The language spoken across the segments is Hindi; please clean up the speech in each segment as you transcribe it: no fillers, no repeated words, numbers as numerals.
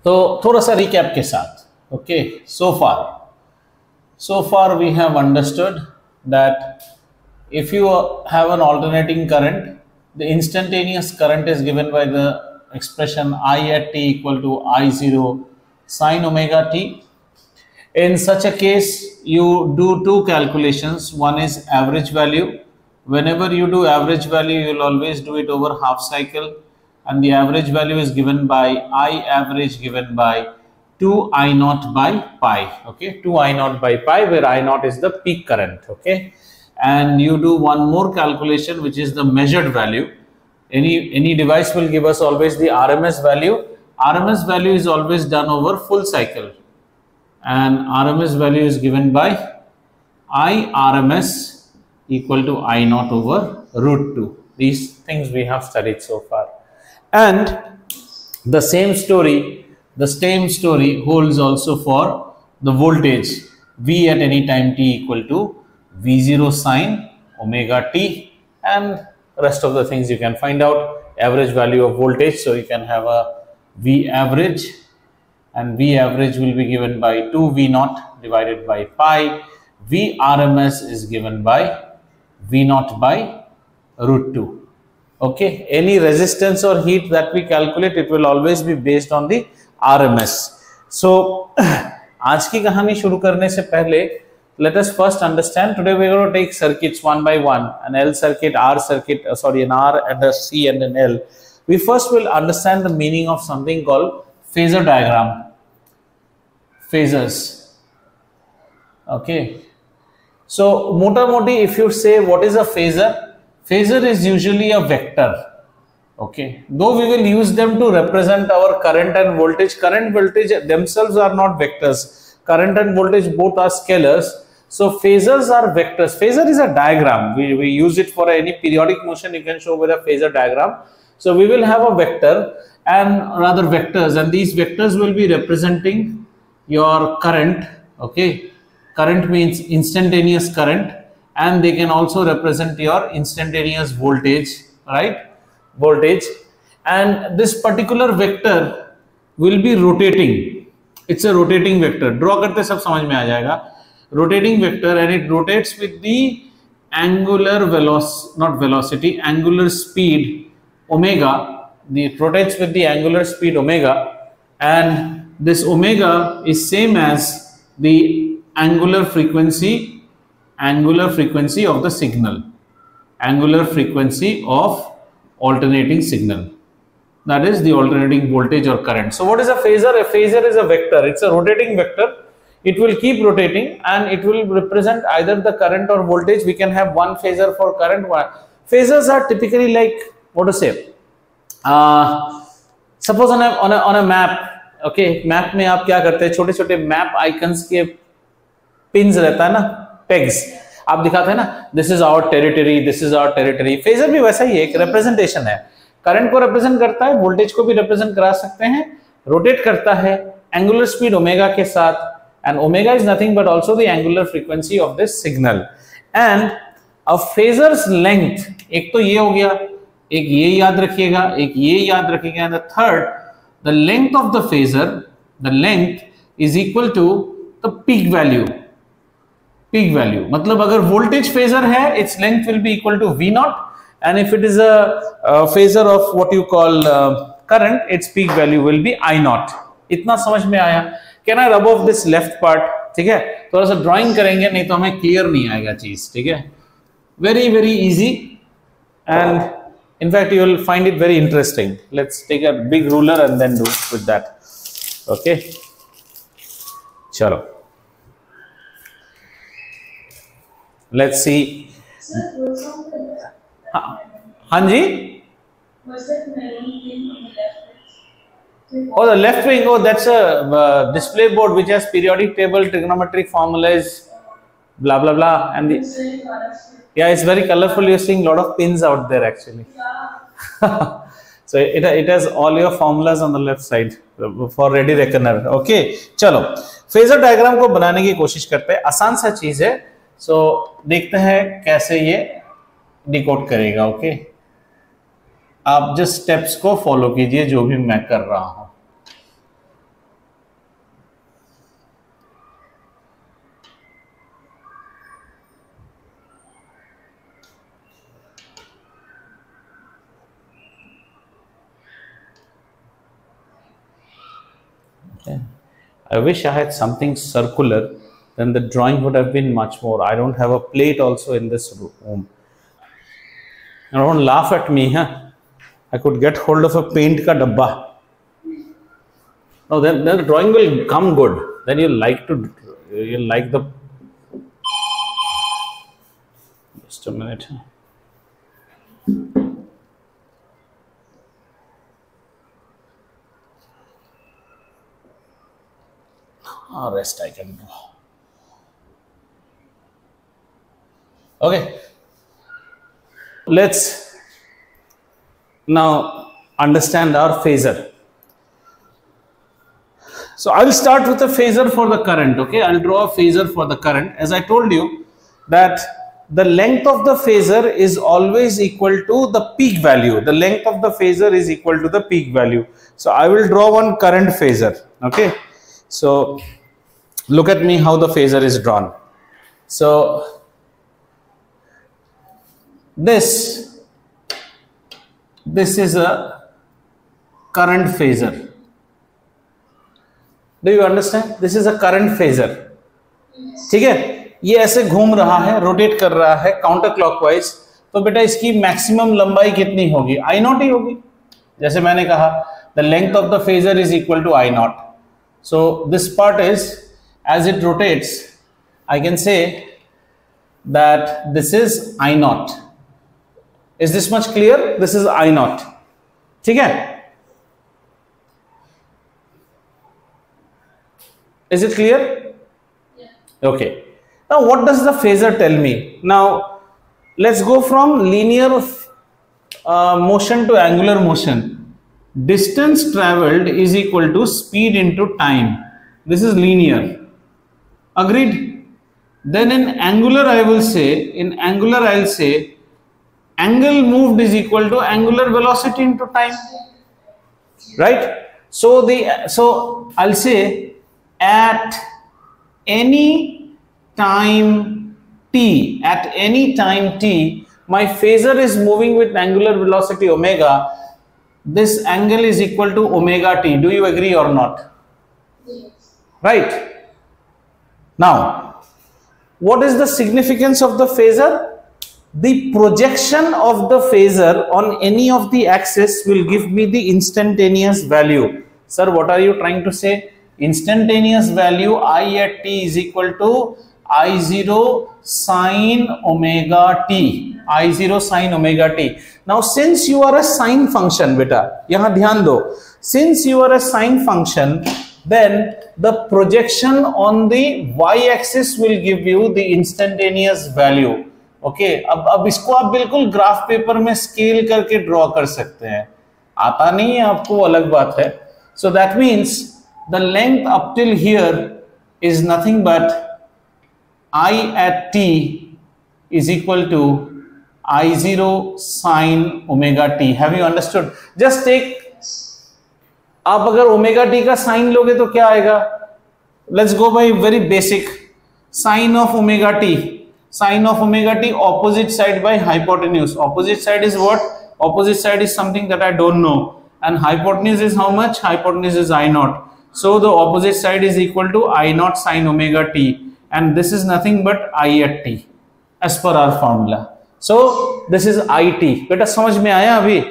तो थोड़ा सा रिकैप के साथ, okay, so far we have understood that if you have an alternating current, the instantaneous current is given by the expression I at t equal to I0 sine omega t. In such a case, you do two calculations. One is average value. Whenever you do average value, you will always do it over half cycle, and the average value is given by I average given by 2 I naught by pi. Okay, 2 I naught by pi, where I naught is the peak current. Okay, and you do one more calculation, which is the measured value. Any device will give us always the RMS value. RMS value is always done over full cycle, and RMS value is given by I RMS equal to I naught over root 2. These things we have studied so far. And the same story holds also for the voltage V at any time t equal to V0 sine omega t, and rest of the things you can find out. Average value of voltage, so you can have a V average, and V average will be given by 2 V naught divided by pi. V RMS is given by V naught by root 2. Okay, any resistance or heat that we calculate, it will always be based on the RMS. So आज की कहानी शुरू करने से पहले, let us first understand. Today we are going to take circuits one by one, an L circuit, R circuit, an R and a C and an L. We first will understand the meaning of something called phasor diagram. Phasors. Okay. So mota moti, if you say what is a phasor, phasor is usually a vector. Okay, though we will use them to represent our current and voltage. Current voltage themselves are not vectors. Current and voltage both are scalars. So phasors are vectors. Phasor is a diagram. We use it for any periodic motion. You can show with a phasor diagram. So we will have a vector and rather vectors, and these vectors will be representing your current. Okay, current means instantaneous current, and they can also represent your instantaneous voltage, right? Voltage, and this particular vector will be rotating. It's a rotating vector. Draw करते सब समझ में आ जाएगा. Rotating vector, and it rotates with the angular angular speed omega. It rotates with the angular speed omega, and this omega is same as the angular frequency of the signal, angular frequency of alternating signal, that is the alternating voltage or current. So what is a phasor? A phasor is a vector. It's a rotating vector. It will keep rotating, and it will represent either the current or voltage. We can have one phasor for current. Phasors are typically like, what to say, suppose on a map. Okay, map में आप क्या करते हैं, छोटे छोटे map icons के pins रहता है ना, pegs आप दिखाते हैं ना, this is our territory, this is our territory. Phasor भी वैसा ही एक रिप्रेजेंटेशन है. करंट को रिप्रेजेंट करता है, वोल्टेज को भी रिप्रेजेंट करा सकते हैं, रोटेट करता है एंगुलर स्पीड ओमेगा के साथ, and omega is nothing but also the angular frequency of this signal. And a phasors length, एक तो ये हो गया, एक ये याद रखिएगा, एक ये याद रखिएगा, and the third, the length of the phasor, the length is equal to the peak value. Peak value मतलब अगर वोल्टेज फेजर है, its length will be equal to V naught, and if it is a phasor of what you call current, its peak value will be I naught. इतना समझ में आया? Can I rub off this left part? ठीक है, थोड़ा सा ड्राइंग करेंगे, नहीं तो हमें क्लियर नहीं आएगा चीज. ठीक है, very very easy, and in fact you will find it very interesting. Let's take a big ruler and then do with that. Okay, chalo, let's see. हाँ जी. Oh, the left wing. Oh, that's a display board which has periodic table, trigonometric formulas, blah blah blah, and the, yeah, it's very colorful. You're seeing a lot of pins out there actually. So it has all your formulas on the left side for ready reckoner. Okay, चलो फेजर डायग्राम को बनाने की कोशिश करते हैं. आसान सा चीज है, सो देखते हैं कैसे ये डिकोड करेगा. ओके, आप जस्ट स्टेप्स को फॉलो कीजिए जो भी मैं कर रहा हूं. Okay. I wish I had something circular, then the drawing would have been much more. I don't have a plate also in this room. And don't laugh at me, huh? I could get hold of a paint ka dabba. No, then the drawing will come good. Then you'll like the. Just a minute. Rest I can do. Okay. Let's now understand our phasor. So I'll start with a phasor for the current. Okay, I'll draw a phasor for the current. As I told you that the length of the phasor is always equal to the peak value. The length of the phasor is equal to the peak value. So I will draw one current phasor. Okay, so look at me how the phasor is drawn. So this is a current phasor. Do you understand? This is a current phasor. ठीक है, ये ऐसे घूम रहा है, रोटेट कर रहा है काउंटर क्लॉकवाइज, तो बेटा इसकी मैक्सिमम लंबाई कितनी होगी? आई नॉट ही होगी. जैसे मैंने कहा the length of the phasor is equal to I naught. So this part is as it rotates, I can say that this is I naught. Is this much clear? This is I naught. ठीक है? Is it clear? Yeah. Okay. Now what does the phasor tell me? Now let's go from linear motion to angular motion. Distance traveled is equal to speed into time. This is linear. Agreed? Then in angular I'll say angle moved is equal to angular velocity into time. Right? So I'll say at any time t, my phasor is moving with angular velocity omega. This angle is equal to omega t. Do you agree or not? Yes. Right? Now, what is the significance of the phasor? The projection of the phasor on any of the axis will give me the instantaneous value. Sir, what are you trying to say? Instantaneous value I at t is equal to I0 sine omega t. I0 sine omega t. Now, since you are a sine function, beta, yahan dhyan do. Since you are a sine function, then the projection on the y-axis will give you the instantaneous value. Okay, अब इसको आप बिल्कुल ग्राफ पेपर में स्केल करके ड्रॉ कर सकते हैं. आता नहीं है आपको, अलग बात है. So that means the length up till here is nothing but I at t is equal to I0 sine omega t. Have you understood? Just take, आप अगर ओमेगा टी का साइन लोगे तो क्या आएगा? Let's go by very basic. Sine of omega T, sine of omega T opposite side by hypotenuse. Opposite side is what? Opposite side is something that I don't know, and hypotenuse is how much? Hypotenuse is I naught. So the opposite side is equal to I naught sine omega T, and this is nothing but I at T as per our formula. So this is I T. बेटा समझ में आया? अभी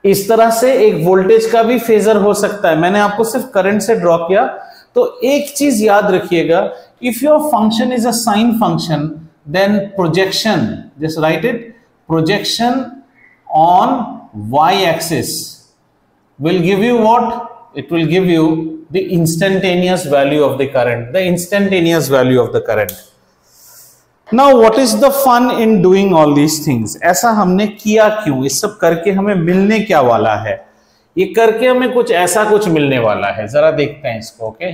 इस तरह से एक वोल्टेज का भी फेजर हो सकता है. मैंने आपको सिर्फ करंट से ड्रॉ किया. तो एक चीज याद रखिएगा, if your function is a sine function, then projection, just write it, projection on Y axis will give you what? It will give you the instantaneous value of the current, the instantaneous value of the current. Now what is the fun in doing all these things? ऐसा हमने किया क्यों? इस सब करके हमें मिलने क्या वाला है? ये करके हमें कुछ ऐसा कुछ मिलने वाला है. जरा देखते हैं इसको. ओके,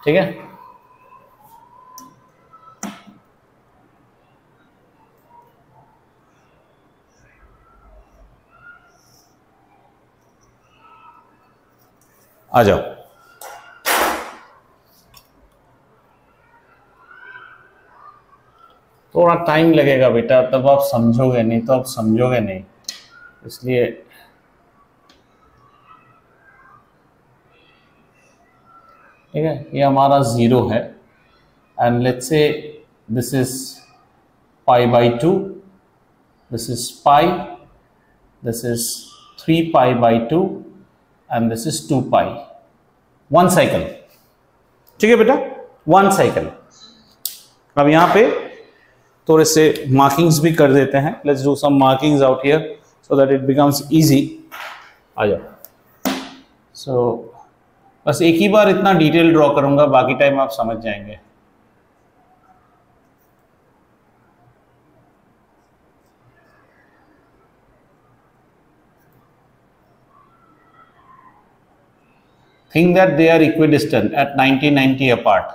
ठीक है. आ जाओ. थोड़ा टाइम लगेगा बेटा, तब आप समझोगे, नहीं तो आप समझोगे नहीं, इसलिए ठीक है। ये हमारा 0 है and let's say this is pi by 2, this is pi, this is 3 pi by 2 and this is 2 pi, 1 cycle, ठीक है बेटा, 1 साइकिल। अब यहाँ पे थोड़े से मार्किंग्स भी कर देते हैं, let's do some markings out here so that it becomes easy. आ जाओ। सो बस एक ही बार इतना डिटेल ड्रॉ करूंगा, बाकी टाइम आप समझ जाएंगे। Think that they are equidistant at 90 apart.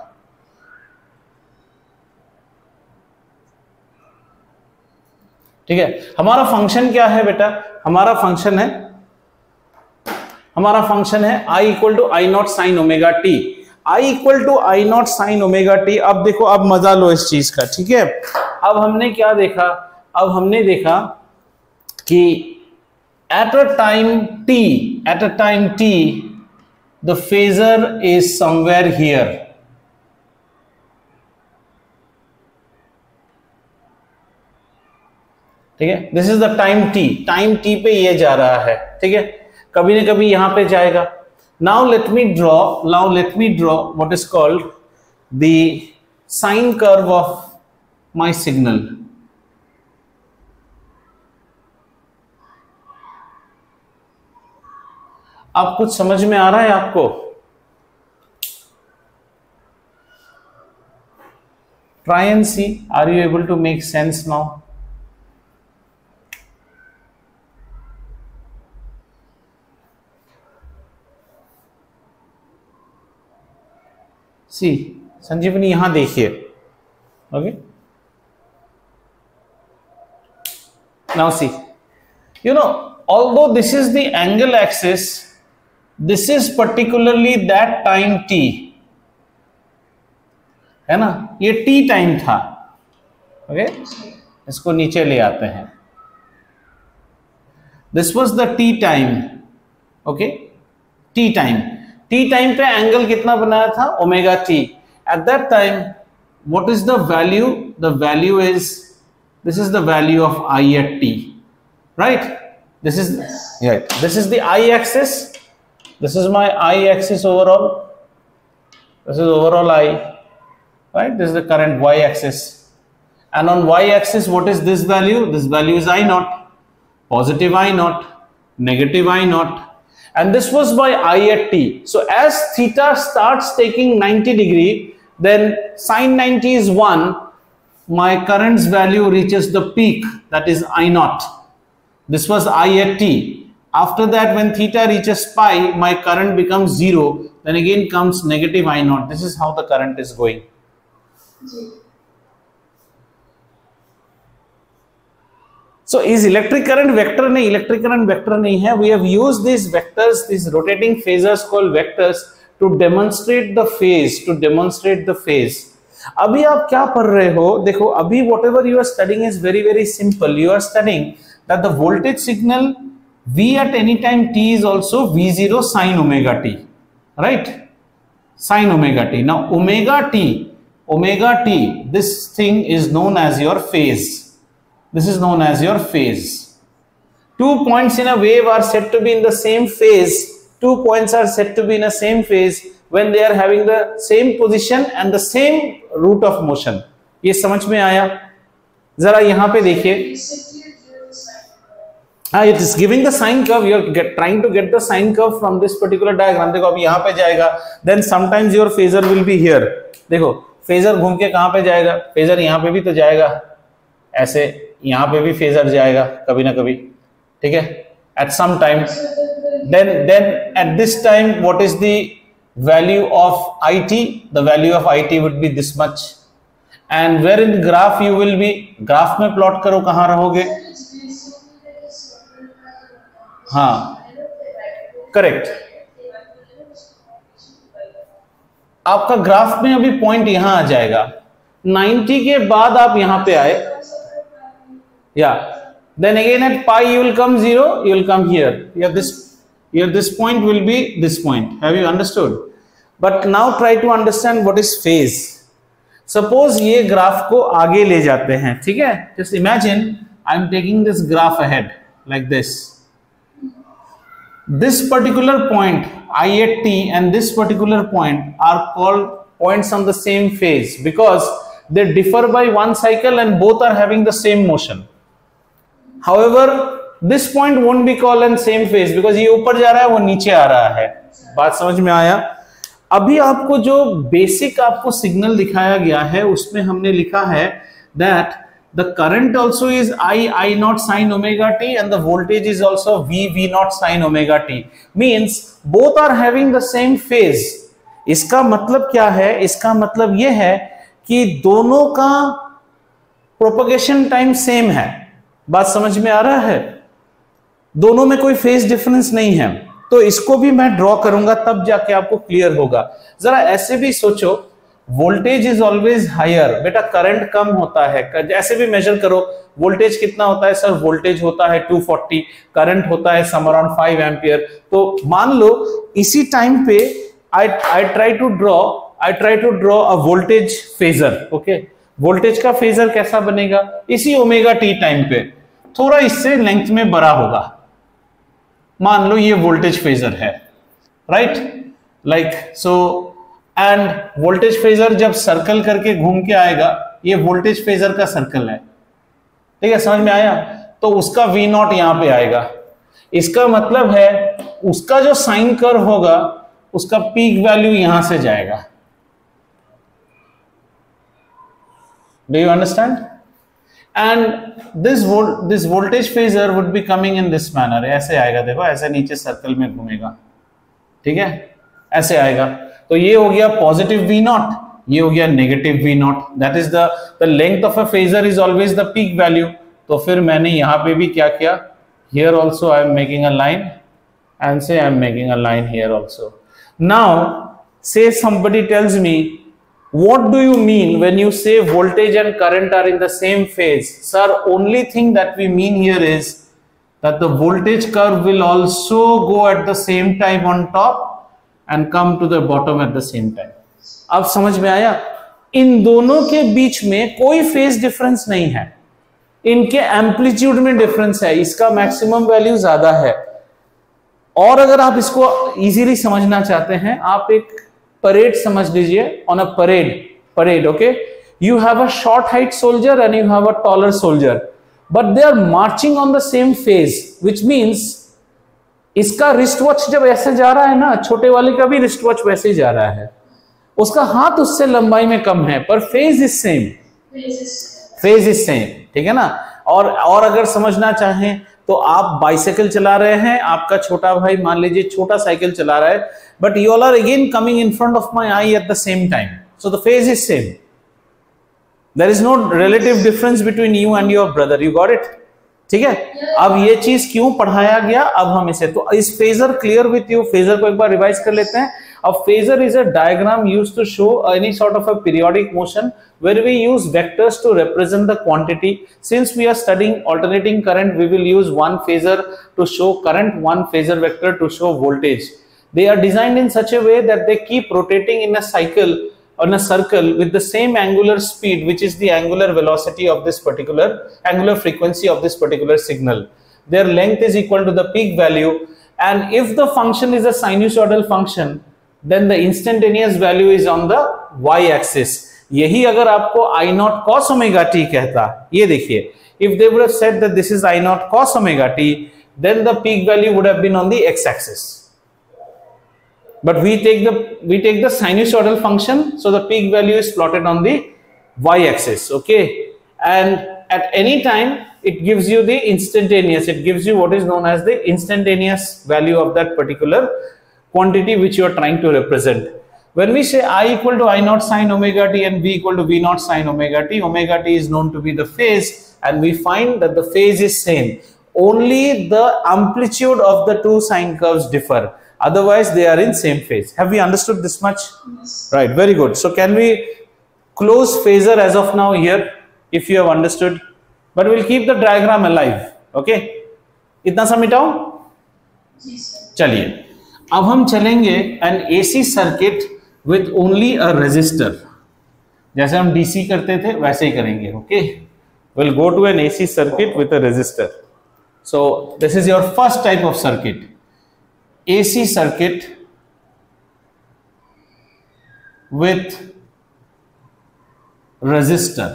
ठीक है, हमारा फंक्शन क्या है बेटा? हमारा फंक्शन है I equal to I naught sine omega T, I equal to I naught sine omega T. अब देखो, अब मजा लो इस चीज का, ठीक है। अब हमने क्या देखा? अब हमने देखा कि at a time t the phasor is somewhere here, ठीक है। This is the time t पे ये जा रहा है, ठीक है, कभी ना कभी यहां पे जाएगा। Now let me draw what is called the sine curve of my signal. अब कुछ समझ में आ रहा है आपको? Try and see, are you able to make sense now? See Sanjeevani, यहां देखिए, okay. Now see, you know, although this is the angle axis, this is particularly that time t, है ना, ये t टाइम था, ओके। इसको नीचे ले आते हैं, this was the t time, okay. t time पे एंगल कितना बनाया था? Omega t। At that time what is the value? The value is, this is the value of I at t, right? This is the I axis. This is my I axis overall. This is overall I, right? This is the current Y axis. And on Y axis, what is this value? This value is I naught, positive I naught, negative I naught. And this was by I at t. So as theta starts taking 90 degree, then sine 90 is 1. My current's value reaches the peak, that is I naught. This was I at t. After that, when theta reaches pi, my current becomes 0. Then again comes negative I naught. This is how the current is going. So is electric current vector? नहीं, electric current vector नहीं है. We have used these vectors, these rotating phasors called vectors, to demonstrate the phase. अभी आप क्या पढ़ रहे हो? देखो, अभी whatever you are studying is very very simple. You are studying that the voltage signal V at any time t is also V0 sine omega t, right? Sine omega t. Now omega t, this thing is known as your phase. This is known as your phase. 2 points in a wave are said to be in the same phase. 2 points are said to be in a same phase when they are having the same position and the same route of motion. ये समझ में आया? जरा यहाँ पे देखिए. It is giving the sine curve. You are trying to get the sine curve from this particular diagram. देखो, अब यहाँ पे जाएगा. Then sometimes your phasor will be here. देखो, phasor घूम के कहाँ पे जाएगा? phasor यहाँ पे भी तो जाएगा. ऐसे यहाँ पे भी phasor जाएगा कभी ना कभी, ठीक है? At some time. Then at this time, what is the value of IT? The value of IT would be this much. And where in graph you will be? Graph में plot करो, कहाँ रहोगे? हाँ, करेक्ट। आपका ग्राफ में अभी पॉइंट यहां आ जाएगा, 90 के बाद आप यहां पे आए, या then again at pi you will come 0, you will come here, this point will be this point. Have you understood? But now try to understand what is phase. Suppose ये ग्राफ को आगे ले जाते हैं, ठीक है? Just imagine I am taking this graph ahead like this. This particular point I at t and this particular point are called points on the same phase because they differ by one cycle and both are having the same motion. However, this point won't be called in same phase because ये ऊपर जा रहा है, वो नीचे आ रहा है. बात समझ में आया? अभी आपको जो बेसिक आपको सिग्नल दिखाया गया है उसमें हमने लिखा है that the current also is I naught sin omega t and the voltage is also V naught sin omega t. Means both are having the same phase. इसका मतलब क्या है? इसका मतलब ये है कि दोनों का प्रोपगेशन टाइम सेम है. बात समझ में आ रहा है? दोनों में कोई फेज डिफरेंस नहीं है. तो इसको भी मैं ड्रॉ करूंगा तब जाके आपको क्लियर होगा. जरा ऐसे भी सोचो, वोल्टेज इज ऑलवेज हायर, बेटा करंट कम होता है. ऐसे भी मेजर करो, वोल्टेज कितना होता है? सर वोल्टेज होता है 240, करंट होता है सम अराउंड 5 एम्पियर. तो मान लो इसी टाइम पे I try to draw a voltage phasor. Okay, voltage का फेजर कैसा बनेगा? इसी ओमेगा टी टाइम पे थोड़ा इससे लेंथ में बड़ा होगा. मान लो ये वोल्टेज फेजर है, right? Like so, end voltage phasor जब सर्कल करके घूम के आएगा, ये वोल्टेज फेजर का सर्कल है, ठीक है? समझ में आया? तो उसका V नॉट यहां पे आएगा. इसका मतलब है उसका जो साइन कर्व होगा उसका पीक वैल्यू यहां से जाएगा. Do you understand? And this voltage phasor would be coming in this manner. ऐसे आएगा, देखो ऐसे नीचे सर्कल में घूमेगा, ठीक है? ऐसे आएगा. तो ये हो गया पॉजिटिव V नॉट, ये हो गया negative V not. That is the length of a phasor is always the peak value. तो फिर मैंने यहाँ पे भी क्या किया? Here also I am making a line and say I am making a line here also. Now say somebody tells me, what do you mean when you say voltage and current are in the same phase? Sir, only thing that we mean here is that the voltage curve will also go at the same time on top and come to the bottom at the same time. अब समझ में आया? इन दोनों के बीच में कोई फेज डिफरेंस नहीं है, इनके एम्पलीट्यूड में डिफरेंस है. इसका मैक्सिमम वैल्यू ज्यादा है. और अगर आप इसको इजीली समझना चाहते हैं, आप एक परेड समझ लीजिए. On a parade, okay, you have a short height soldier and you have a taller soldier, but they are marching on the same phase, which means इसका रिस्ट वॉच जब ऐसे जा रहा है ना, छोटे वाले का भी रिस्ट वॉच वैसे ही जा रहा है. उसका हाथ उससे लंबाई में कम है, पर फेज इज सेम. ठीक है ना? और अगर समझना चाहें तो आप बाइसाइकिल चला रहे हैं, आपका छोटा भाई मान लीजिए छोटा साइकिल चला रहा है, but you all are again coming in front of my eye at the same time, so the phase is same. There is no relative difference between you and your brother. You got it? ठीक है? अब ये चीज क्यों पढ़ाया गया, अब हम इसे, तो इस phasor clear with you. Phasor को एक बार रिवाइज कर लेते हैं. A phasor is a diagram used to show any sort of a periodic motion where we use vectors to represent the quantity. Since we are studying alternating current, we will use one phasor to show current, one phasor vector to show voltage. They are designed in such a way that they keep rotating in a cycle, on a circle with the same angular speed, which is the angular velocity of this particular angular frequency of this particular signal. Their length is equal to the peak value, and if the function is a sinusoidal function, then the instantaneous value is on the y-axis. यही अगर आपको I naught cos omega t कहता, ये देखिए, if they would have said that this is I naught cos omega t, then the peak value would have been on the x-axis. But we take the sinusoidal function, so the peak value is plotted on the y-axis. Okay, and at any time it gives you the instantaneous. It gives you what is known as the instantaneous value of that particular quantity which you are trying to represent. When we say I equal to I naught sin omega t and V equal to V naught sin omega t is known to be the phase, and we find that the phase is same. Only the amplitude of the two sine curves differ. Otherwise, they are in same phase. Have we understood this much? Yes. Right. Very good. So, can we close phasor as of now here, if you have understood, but we'll keep the diagram alive. Okay, इतना समझाओ। चलिए अब हम चलेंगे an AC circuit with only a resistor, जैसे हम DC करते थे वैसे ही करेंगे। Okay, we'll go to an AC circuit with a resistor. So this is your first type of circuit, AC circuit with resistor,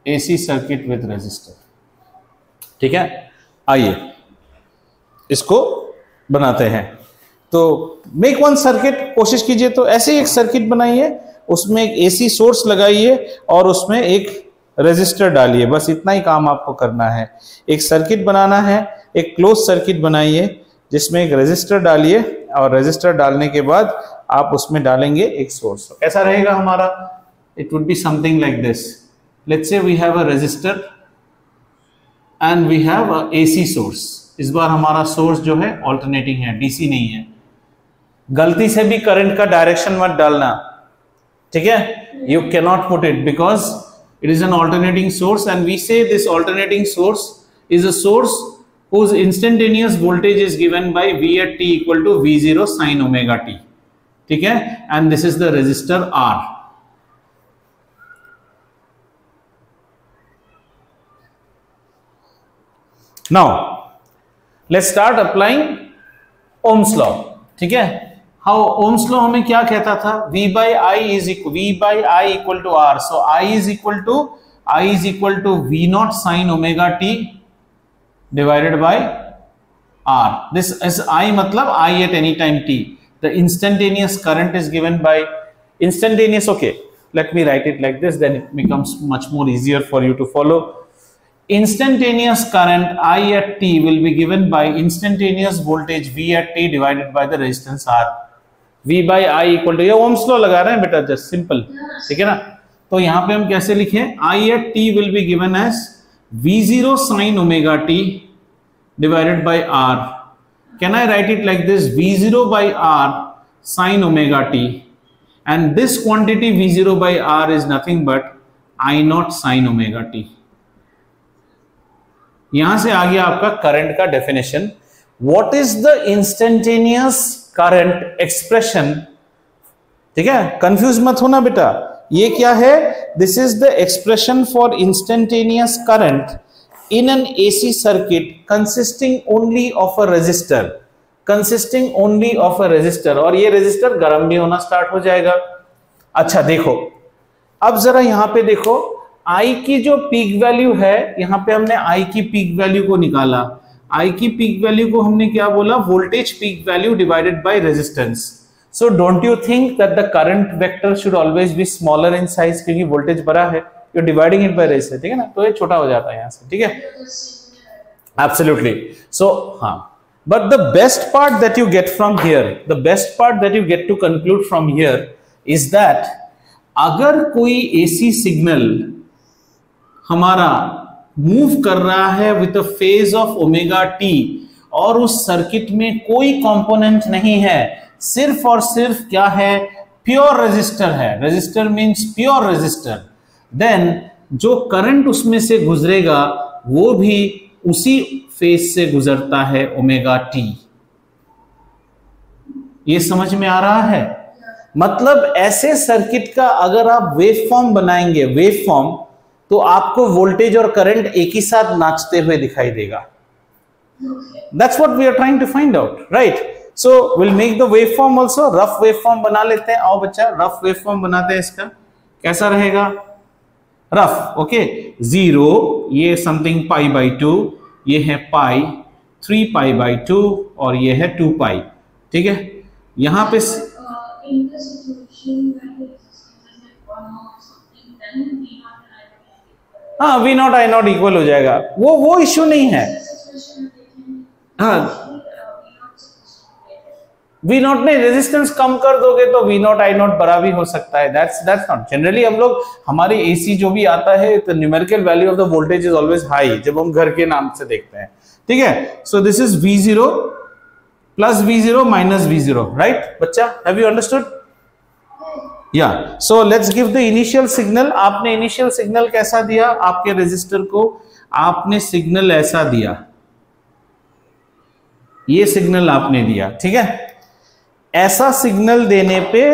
AC circuit with resistor। ठीक है, आइए इसको बनाते हैं। तो मेक वन सर्किट, कोशिश कीजिए तो ऐसे ही एक सर्किट बनाइए, उसमें एक AC सोर्स लगाइए और उसमें एक रेजिस्टर डालिए, बस इतना ही काम आपको करना है। एक सर्किट बनाना है, एक क्लोज सर्किट बनाइए जिसमें एक रेजिस्टर डालिए और रेजिस्टर डालने के बाद आप उसमें डालेंगे एक सोर्स। कैसा रहेगा हमारा? It would be something like this. Let's say we have a resistor and we have a AC source. इस बार हमारा सोर्स जो है ऑल्टरनेटिंग है, DC नहीं है। गलती से भी करंट का डायरेक्शन मत डालना, ठीक है? You can not put it because it is an alternating source, and we say this alternating source is a source whose instantaneous voltage is given by V at t equal to V0 sin omega t, ठीक है? And this is the resistor R. Now let's start applying Ohm's law, ठीक है? How Ohm's law हमें क्या कहता था? V by I equal to R. So I is equal to V naught sin omega t divided by R. This is I मतलब I at any time t. The instantaneous current is given by instantaneous. Okay, let me write it like this, then it becomes much more easier for you to follow. Instantaneous current I at t will be given by instantaneous voltage V at t divided by the resistance R. V by I equal to, ये ओम्स लॉ लगा रहे हैं बेटा, जस्ट सिंपल, ठीक है ना? तो यहाँ पे हम कैसे लिखें? I at t will be given as V0 sin omega t divided by R. Can I write it like this? V0 by R sin omega t, and this quantity V0 by R is nothing but I naught sin omega t. यहां से आ गया आपका करंट का definition. What is the instantaneous current expression? ठीक है, कंफ्यूज मत होना बेटा, ये क्या है? This is the expression for instantaneous current in an AC circuit consisting only of a resistor, और ये रेजिस्टर गर्म भी होना स्टार्ट हो जाएगा। अच्छा देखो, अब जरा यहां पे देखो, I की जो पीक वैल्यू है, यहां पे हमने I की पीक वैल्यू को निकाला। I की पीक वैल्यू को हमने क्या बोला? Voltage peak value divided by resistance. So don't you think that the current vector should always be smaller in size, क्योंकि वोल्टेज बड़ा है, you dividing it by resistance, ठीक है ना? तो ये छोटा हो जाता है यहां से, ठीक है? एब्सोल्युटली। सो हाँ, but the best part that you get from here, the best part that you get to conclude from here is that अगर कोई AC सिग्नल हमारा मूव कर रहा है with a phase of omega T और उस सर्किट में कोई कंपोनेंट नहीं है, सिर्फ और सिर्फ क्या है? प्योर रेजिस्टर है। Resistor means pure resistor. Then जो करंट उसमें से गुजरेगा वो भी उसी फेज से गुजरता है, ओमेगा टी। ये समझ में आ रहा है? मतलब ऐसे सर्किट का अगर आप वेव फॉर्म बनाएंगे, वेव फॉर्म, तो आपको वोल्टेज और करंट एक ही साथ नाचते हुए दिखाई देगा। That's what we are trying to find out, right? So we'll make the waveform also. Rough waveform बना लेते हैं। आओ बच्चा, rough waveform बनाते हैं। इसका कैसा रहेगा? Rough, okay? 0, ये something pi by 2, ये है pi, 3 pi by 2 और ये है 2 pi, ठीक है? यहाँ पे हाँ, V not I not equal हो जाएगा, वो इश्यू नहीं है। हाँ, V नॉट नहीं, रेजिस्टेंस कम कर दोगे तो V नॉट I नॉट बड़ा भी हो सकता है। दैट्स नॉट जनरली, हम लोग हमारे AC जो भी आता है तो numerical value of the voltage is always high जब हम घर के नाम से देखते हैं, ठीक है? So this is V0 plus V0 minus V0, right बच्चा? Have you understood? या so let's give the initial signal. आपने इनिशियल सिग्नल कैसा दिया आपके रेजिस्टर को? आपने सिग्नल ऐसा दिया, ये सिग्नल आपने दिया, ठीक है। ऐसा सिग्नल देने पे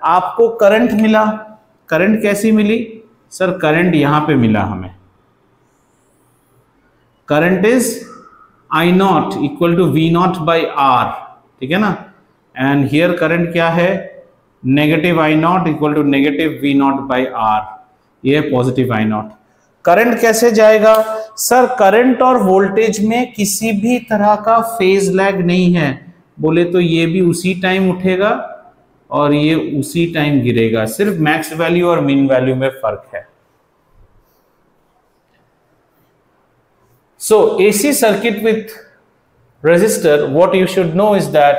आपको करंट मिला। करंट कैसी मिली सर? करंट यहां पे मिला हमें। Current is I naught equal to V naught by R, ठीक है ना। एंड हियर करंट क्या है? Negative I naught equal to negative V naught by R, ये पॉजिटिव आई नॉट। करंट कैसे जाएगा सर? करंट और वोल्टेज में किसी भी तरह का फेज लैग नहीं है। बोले तो ये भी उसी टाइम उठेगा और ये उसी टाइम गिरेगा, सिर्फ मैक्स वैल्यू और मिन वैल्यू में फर्क है। So AC circuit with resistor, what you should know is that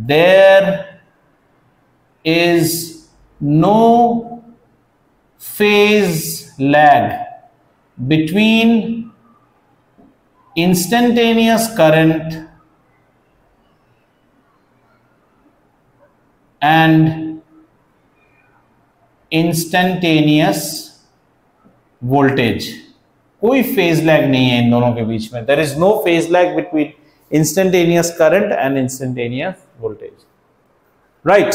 there is no phase lag between instantaneous current and instantaneous voltage। कोई फेज लैग नहीं है इन दोनों के बीच में। There is no phase lag between instantaneous current and instantaneous voltage, right.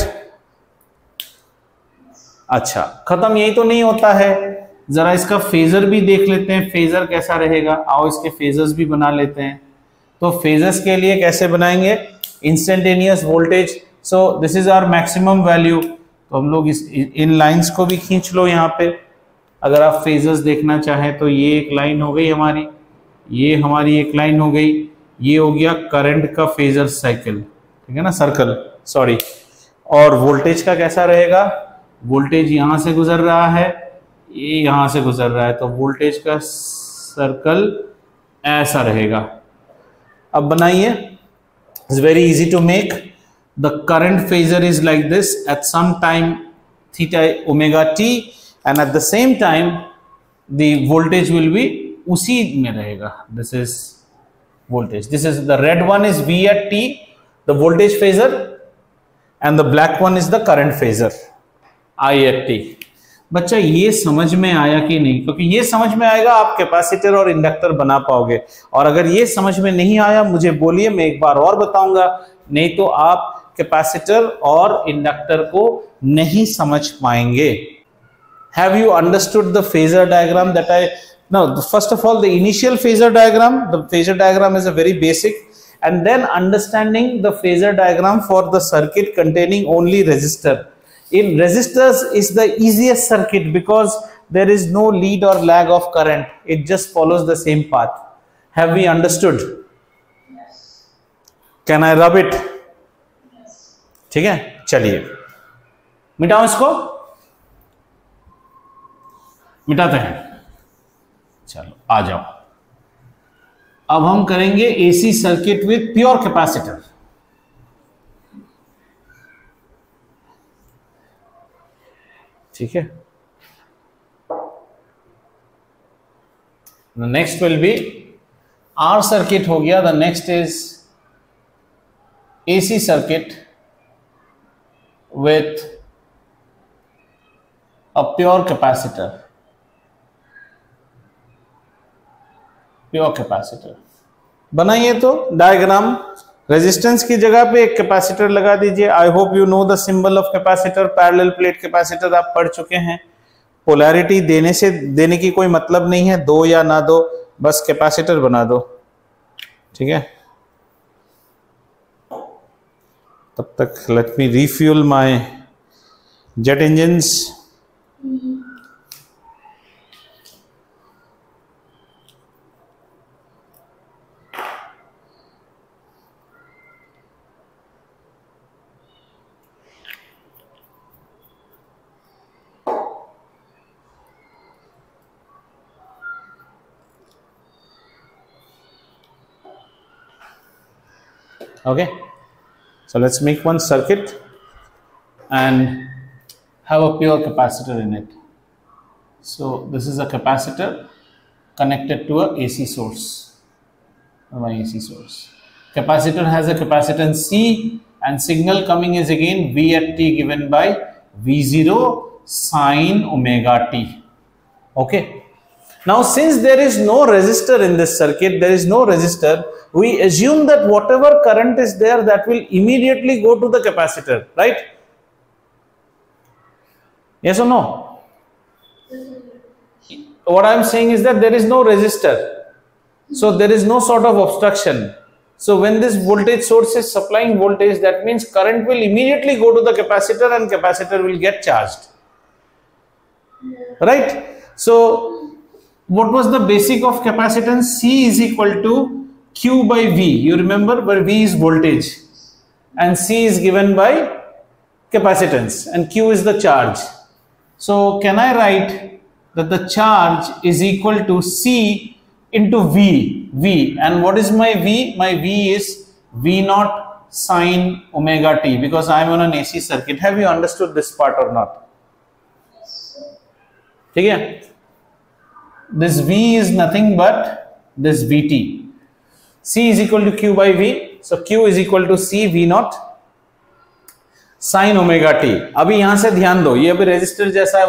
अच्छा, खत्म, यही तो नहीं होता है। जरा इसका फेजर भी देख लेते हैं, फेजर कैसा रहेगा। आओ इसके फेजर्स भी बना लेते हैं। तो फेजर्स के लिए कैसे बनाएंगे? Instantaneous voltage, so this is our maximum value. तो हम लोग इन लाइंस को भी खींच लो यहाँ पे। अगर आप फेजर्स देखना चाहें तो ये एक लाइन हो गई हमारी, ये हमारी एक लाइन हो गई, ये हो गया करंट का फेजर साइकिल, ठीक है ना, सर्कल, सॉरी। और वोल्टेज का कैसा रहेगा? वोल्टेज यहां से गुजर रहा है, ये यहां से गुजर रहा है, तो वोल्टेज का सर्कल ऐसा रहेगा। अब बनाइए, it's very easy to make. The current phasor is like this at some time theta omega T, and at the same time the voltage will be उसी में रहेगा। this is voltage, this is the red one is V at t, the voltage phasor, and the black one is the current phasor I at t। बच्चा ये समझ में आया कि नहीं? क्योंकि ये समझ में आएगा आप कैपेसिटर और इंडक्टर बना पाओगे, और अगर ये समझ में नहीं आया मुझे बोलिए, मैं एक बार और बताऊंगा, नहीं तो आप कैपेसिटर और इंडक्टर को नहीं समझ पाएंगे। Have you understood the phasor diagram that now first of all the initial phasor diagram? The phasor diagram is a very basic, and then understanding the phasor diagram for the circuit containing only resistor. In resistors is the easiest circuit because there is no lead or lag of current. It just follows the same path. Have we understood? Yes. Can I rub it? Yes. ठीक है, चलिए मिटाओ इसको, मिटाते हैं। चलो आ जाओ, अब हम करेंगे AC circuit with pure capacitor. ठीक है, next will be R circuit हो गया। The next is AC circuit with a pure capacitor. Pure capacitor बनाइए तो डायग्राम, रेजिस्टेंस की जगह पे एक कैपेसिटर लगा दीजिए। आई hope you know the symbol of capacitor, parallel plate capacitor आप पढ़ चुके हैं। पोलैरिटी देने की कोई मतलब नहीं है, दो या ना दो, बस कैपेसिटर बना दो, ठीक है। तब तक let me refuel my jet engines. Okay, so let's make one circuit and have a pure capacitor in it. So this is a capacitor connected to a AC source, my AC source. Capacitor has a capacitance C, and signal coming is again V at t given by V0 sin omega t. Okay. Now, since there is no resistor in this circuit, there is no resistor, we assume that whatever current is there, that will immediately go to the capacitor, right? Yes or no? What I am saying is that there is no resistor, so there is no sort of obstruction. So when this voltage source is supplying voltage, that means current will immediately go to the capacitor and capacitor will get charged, right? So what was the basic of capacitance? C is equal to Q by V. You remember, where V is voltage and C is given by capacitance and Q is the charge. So can I write that the charge is equal to C into V? And what is my V? My V is V0 sin omega t, because I am on an AC circuit. Have you understood this part or not? Okay. This V is nothing but this Vt. C is equal to Q by V. So Q is equal to C V0 sin omega t. अभी यहां से ध्यान दो, ये अभी रेजिस्टर जैसा है,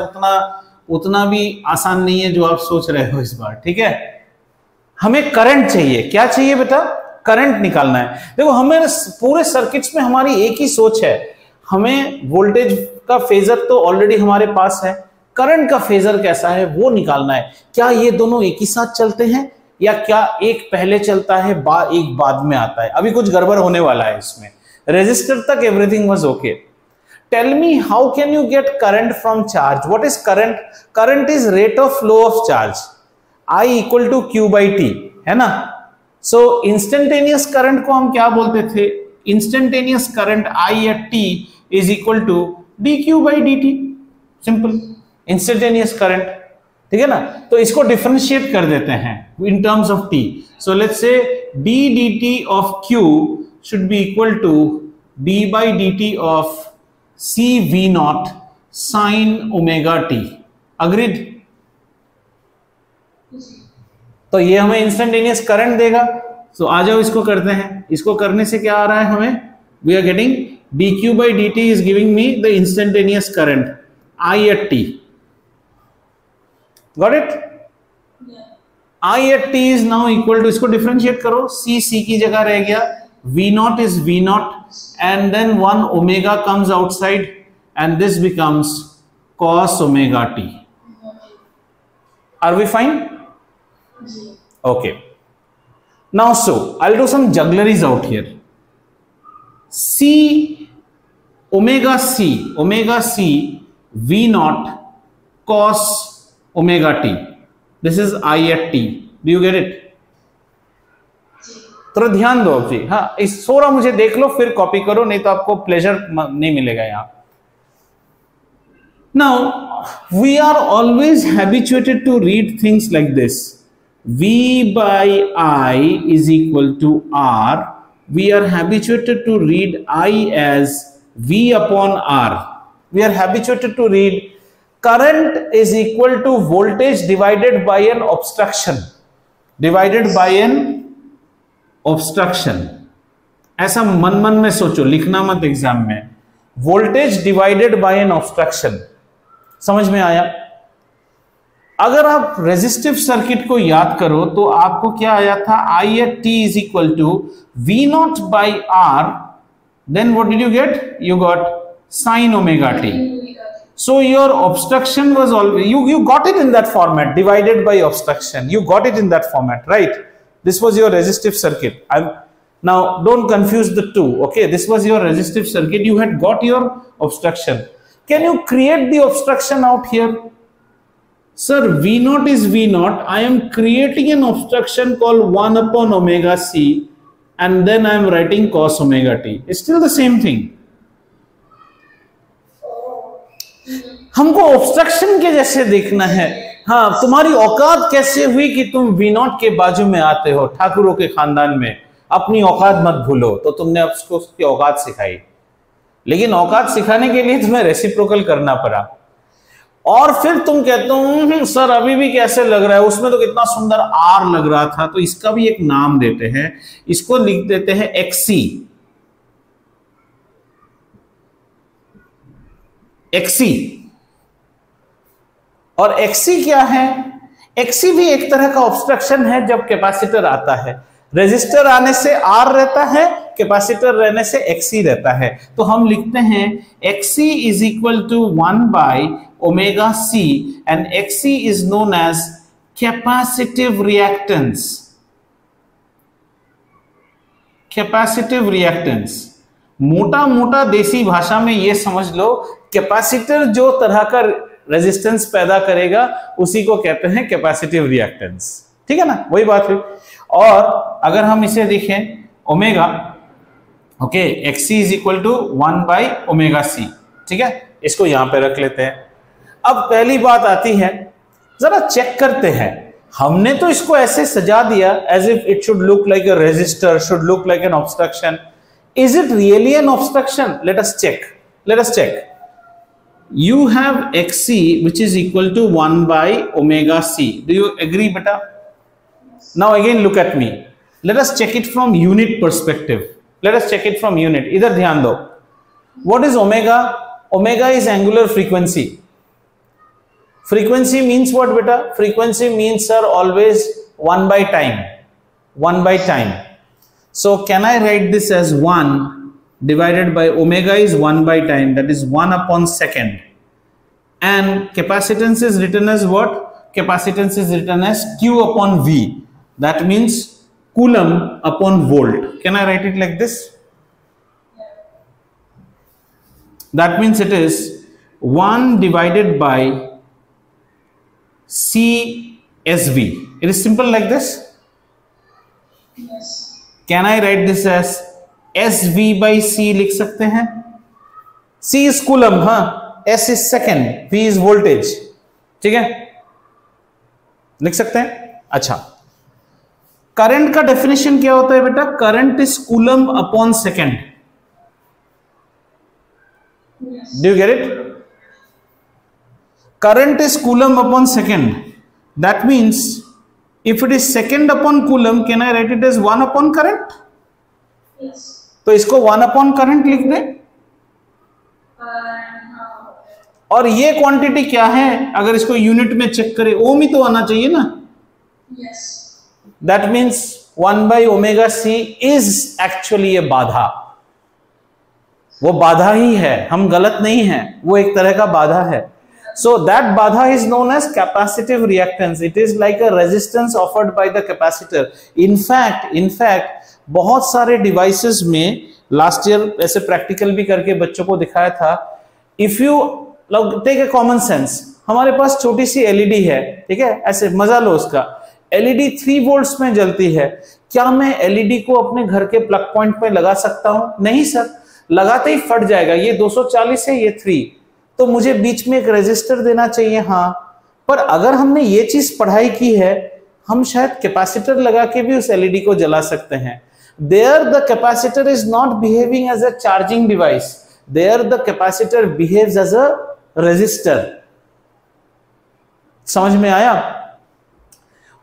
उतना भी आसान नहीं है जो आप सोच रहे हो इस बार, ठीक है? हमें करंट चाहिए. क्या चाहिए बेटा? करंट निकालना है. देखो, हमें पूरे सर्किट्स में हमारी एक ही सोच है, हमें वोल्टेज का फेजर तो ऑलरेडी हमारे पास है, करंट का फेजर कैसा है वो निकालना है. क्या ये दोनों एक ही साथ चलते हैं या क्या एक पहले चलता है एक बाद में आता है? अभी कुछ गड़बड़ होने वाला है इसमें. रेजिस्टर तक everything was okay. Tell me, how can you get current from charge? What is current? Current is rate of flow of charge. I equal to Q by T, है ना? सो इंस्टेंटेनियस करंट को हम क्या बोलते थे? Instantaneous current I at t is equal to D Q by D T. Simple. Instantaneous current, ठीक है ना? तो इसको डिफरेंशिएट कर देते हैं in terms of T. So let's say D D T of Q should be equal to D by D T of C V naught sine omega T. Agreed? तो ये हमें इंस्टेंटेनियस करंट देगा. सो आ जाओ इसको करते हैं. इसको करने से क्या आ रहा है हमें? We are getting D Q by D T is giving me the instantaneous current I at t. Got it? Yeah. I at t is now equal to, इसको डिफरेंशिएट करो, C की जगह रह गया, V0 is V0 and then 1 omega comes outside and this becomes cos omega t. Are we fine? Okay. Now so I'll do some juggleries out here. Omega C V0 cos omega t. This is I at t. Do you get it? थोड़ा ध्यान दो अब जी. हाँ, इस थोड़ा मुझे देख लो फिर कॉपी करो, नहीं तो आपको प्लेजर नहीं मिलेगा यहाँ. Now we are always habituated to read things like this. V by I is equal to R. We are habituated to read I as V upon R. We are habituated to read current is equal to voltage divided by an obstruction. Divided by an obstruction. ऐसा मन में सोचो, लिखना मत एग्जाम में. Voltage divided by an obstruction. समझ में आया? अगर आप रेजिस्टिव सर्किट को याद करो तो आपको क्या आया था? I at t is equal to V0 by R. Then what did you get? You got sin omega t. So your obstruction was always, you got it in that format, divided by obstruction. You got it in that format, right? This was your resistive circuit. Now don't confuse the two. Okay, this was your resistive circuit. You had got your obstruction. Can you create the obstruction out here? Sir, V0 is V0. I am creating an obstruction called 1 upon omega c and then I am writing cos omega t. It's still the same thing. हमको ऑब्स्ट्रक्शन के जैसे देखना है. हाँ, तुम्हारी औकात कैसे हुई कि तुम V0 के बाजू में आते हो? ठाकुरों के खानदान में अपनी औकात मत भूलो. तो तुमने उसको उसकी औकात सिखाई, लेकिन औकात सिखाने के लिए तुम्हें रेसिप्रोकल करना पड़ा. और फिर तुम कहते हो सर अभी भी कैसे लग रहा है, उसमें तो कितना सुंदर R लग रहा था. तो इसका भी एक नाम देते हैं, इसको लिख देते हैं XC. XC। और XC क्या है? XC भी एक तरह का ऑब्स्ट्रक्शन है जब कैपेसिटर आता है। रेजिस्टर आने से R रहता है, कैपेसिटर रहने से XC रहता है। तो हम लिखते हैं XC is equal to 1 by omega C and XC is known as capacitive reactance. Capacitive reactance, मोटा मोटा देसी भाषा में ये समझ लो, कैपेसिटर जो तरह का रेजिस्टेंस पैदा करेगा उसी को कहते हैं कैपेसिटिव रिएक्टेंस। ठीक है ना, वही बात हुई। और अगर हम इसे देखें omega, okay, XC is equal to 1 by omega C। ठीक है, इसको यहां पे रख लेते हैं। अब पहली बात आती है, जरा चेक करते हैं, हमने तो इसको ऐसे सजा दिया as if it should look like a resistor, should look like an obstruction. Is it really an obstruction? Let us check. You have XC which is equal to 1 by omega C. Do you agree, beta? Now again look at me. Let us check it from unit perspective. Let us check it from unit. इधर ध्यान दो. What is omega? Omega is angular frequency. Frequency means what, beta? Frequency means are always 1 by time. 1 by time. So can I write this as 1 divided by omega is 1 by time, that is 1 upon second, and capacitance is written as what? Capacitance is written as Q upon V, that means coulomb upon volt. Can I write it like this? That means it is 1 divided by CSV. It is simple like this. Yes. Can I write this as SV by C? लिख सकते हैं। C is coulomb, हाँ, S is second, V is voltage। ठीक है, लिख सकते हैं। अच्छा, करंट का डेफिनेशन क्या होता है बेटा? Current is coulomb upon second. Do you get it? Current is coulomb upon second. That means if it is second upon coulomb, can I write it as 1 upon current? Yes. तो इसको 1 अपॉन करंट लिख दे। और ये क्वांटिटी क्या है? अगर इसको यूनिट में चेक करें, ओम ही तो आना चाहिए ना। yes. That means 1 by omega C is actually a बाधा। वो बाधा ही है, हम गलत नहीं है, वो एक तरह का बाधा है। So that बाधा is known as capacitive reactance. It is like a resistance offered by the capacitor. In fact बहुत सारे डिवाइसेस में लास्ट ईयर ऐसे प्रैक्टिकल भी करके बच्चों को दिखाया था। If you take a common sense, हमारे पास छोटी सी एलईडी है, ठीक है, ऐसे मजा लो उसका। एलईडी 3 वोल्ट्स में जलती है, क्या मैं एलईडी को अपने घर के प्लग पॉइंट पे लगा सकता हूं? नहीं सर, लगाते ही फट जाएगा। ये 240 है, ये 3, तो मुझे बीच में एक रेजिस्टर देना चाहिए। हाँ, पर अगर हमने ये चीज पढ़ाई की है, हम शायद कैपेसिटर लगा के भी उस एलईडी को जला सकते हैं। There the capacitor is not behaving as a charging device. There the capacitor behaves as a resistor. समझ में आया?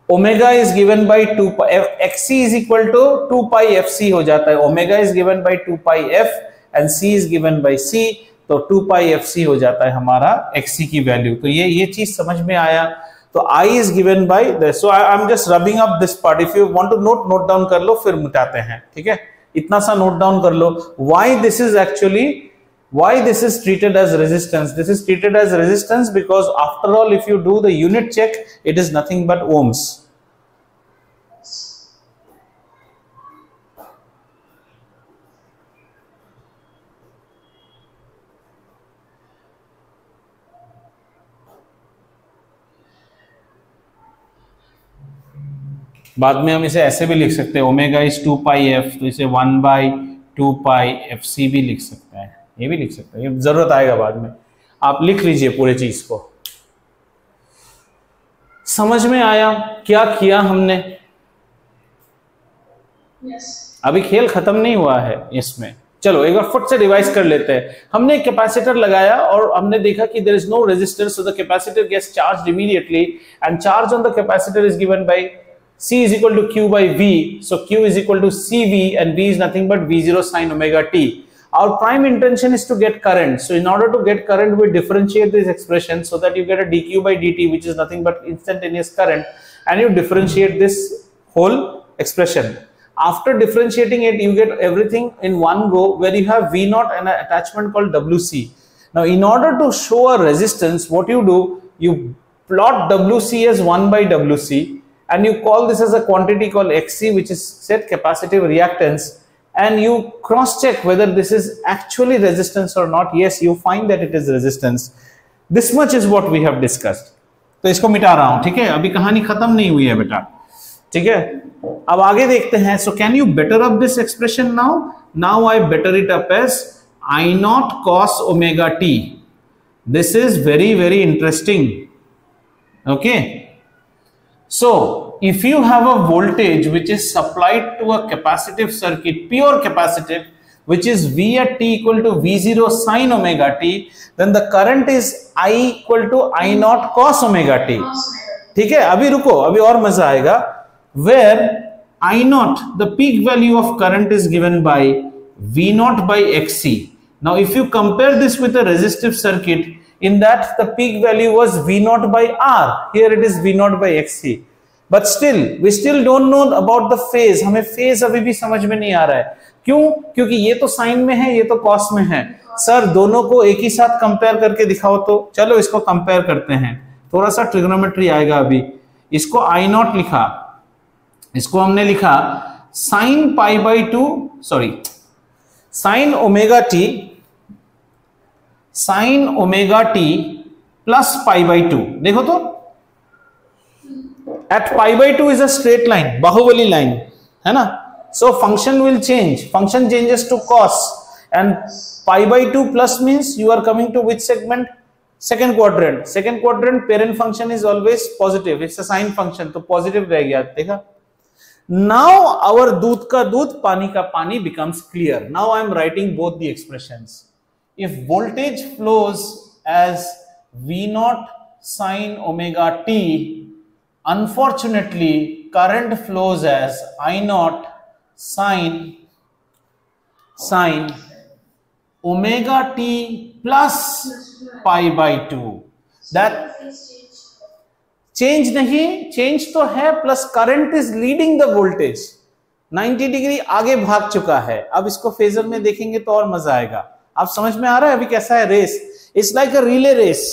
Omega is given by 2 pi, XC is equal to 2 pi FC हो जाता है। Omega is given by 2 pi F and C is given by C, तो 2 pi FC हो जाता है हमारा XC की वैल्यू। तो ये चीज समझ में आया। तो I is given by this. So I'm just rubbing up this part. If you want to note down कर लो, फिर मिटाते हैं। ठीक है, इतना सा नोट डाउन कर लो। Why this is treated as resistance? This is treated as resistance because after all, if you do the unit check, it is nothing but ohms. बाद में हम इसे ऐसे भी लिख सकते हैं, ओमेगा इज 2 पाई एफ, तो इसे 1 बाई 2 पाई एफ सी भी लिख सकते हैं, ये भी लिख सकते हैं, ये जरूरत आएगा बाद में। आप लिख लीजिए पूरे चीज को। समझ में आया क्या किया हमने? yes. अभी खेल खत्म नहीं हुआ है इसमें। चलो एक बार फुट से रिवाइज कर लेते हैं। हमने कैपेसिटर लगाया और हमने देखा कि there is no resistance, so the capacitor gets charged immediately and charge on the capacitor is given by C is equal to Q by V, so Q is equal to CV and V is nothing but V0 sin omega t. Our prime intention is to get current. So in order to get current, we differentiate this expression so that you get a dq by dt, which is nothing but instantaneous current, and you differentiate this whole expression. After differentiating it, you get everything in one go, where you have V naught and an attachment called WC. Now in order to show a resistance, what you do, you plot WC as 1 by WC, and you call this as a quantity called XC, which is said capacitive reactance, and you cross check whether this is actually resistance or not. Yes, you find that it is resistance. This much is what we have discussed. तो इसको मिटा रहा हूं, ठीक है, अभी कहानी खत्म नहीं हुई है बेटा, ठीक है। अब आगे देखते हैं. So can you better up this expression now? Now I better it up as I naught cos omega t. This is very, very interesting. Okay. So if you have a voltage which is supplied to a capacitive circuit, pure capacitive, which is V at t equal to V0 sin omega t, then the current is I equal to I naught cos omega t. ठीक है, अभी रुको, अभी और मजा आएगा. Where I naught, the peak value of current is given by V naught by XC. Now if you compare this with a resistive circuit, in that the peak value was V naught by R, here it is V naught by XC. But still, we still don't know about the phase. हमें phase अभी भी समझ में नहीं आ रहा है. क्यों? क्योंकि ये तो sin में है, ये तो cos में है. सर दोनों को एक ही साथ कंपेयर करके दिखाओ तो. चलो इसको कंपेयर करते हैं, थोड़ा सा ट्रिग्नोमेट्री आएगा अभी. इसको I naught लिखा, इसको हमने लिखा sin pi by 2, sorry sin omega t, sin omega t plus pi by 2. देखो तो at pi by 2 is a straight line, Baahubali line है ना. So function will change, function changes to cos, and pi by 2 plus means you are coming to which segment? Second quadrant. Second quadrant parent function is always positive, it's a sine function, तो positive रह गया. देखा. Now our दूध का दूध, पानी का पानी becomes clear. Now I am writing both the expressions. If voltage flows as V naught sin omega t, unfortunately current flows as I naught sin omega t plus pi by 2. That change नहीं, चेंज तो है, plus current is leading the voltage, 90 degree आगे भाग चुका है. अब इसको फेजर में देखेंगे तो और मजा आएगा. आप समझ में आ रहा है अभी कैसा है race? It's like a relay race.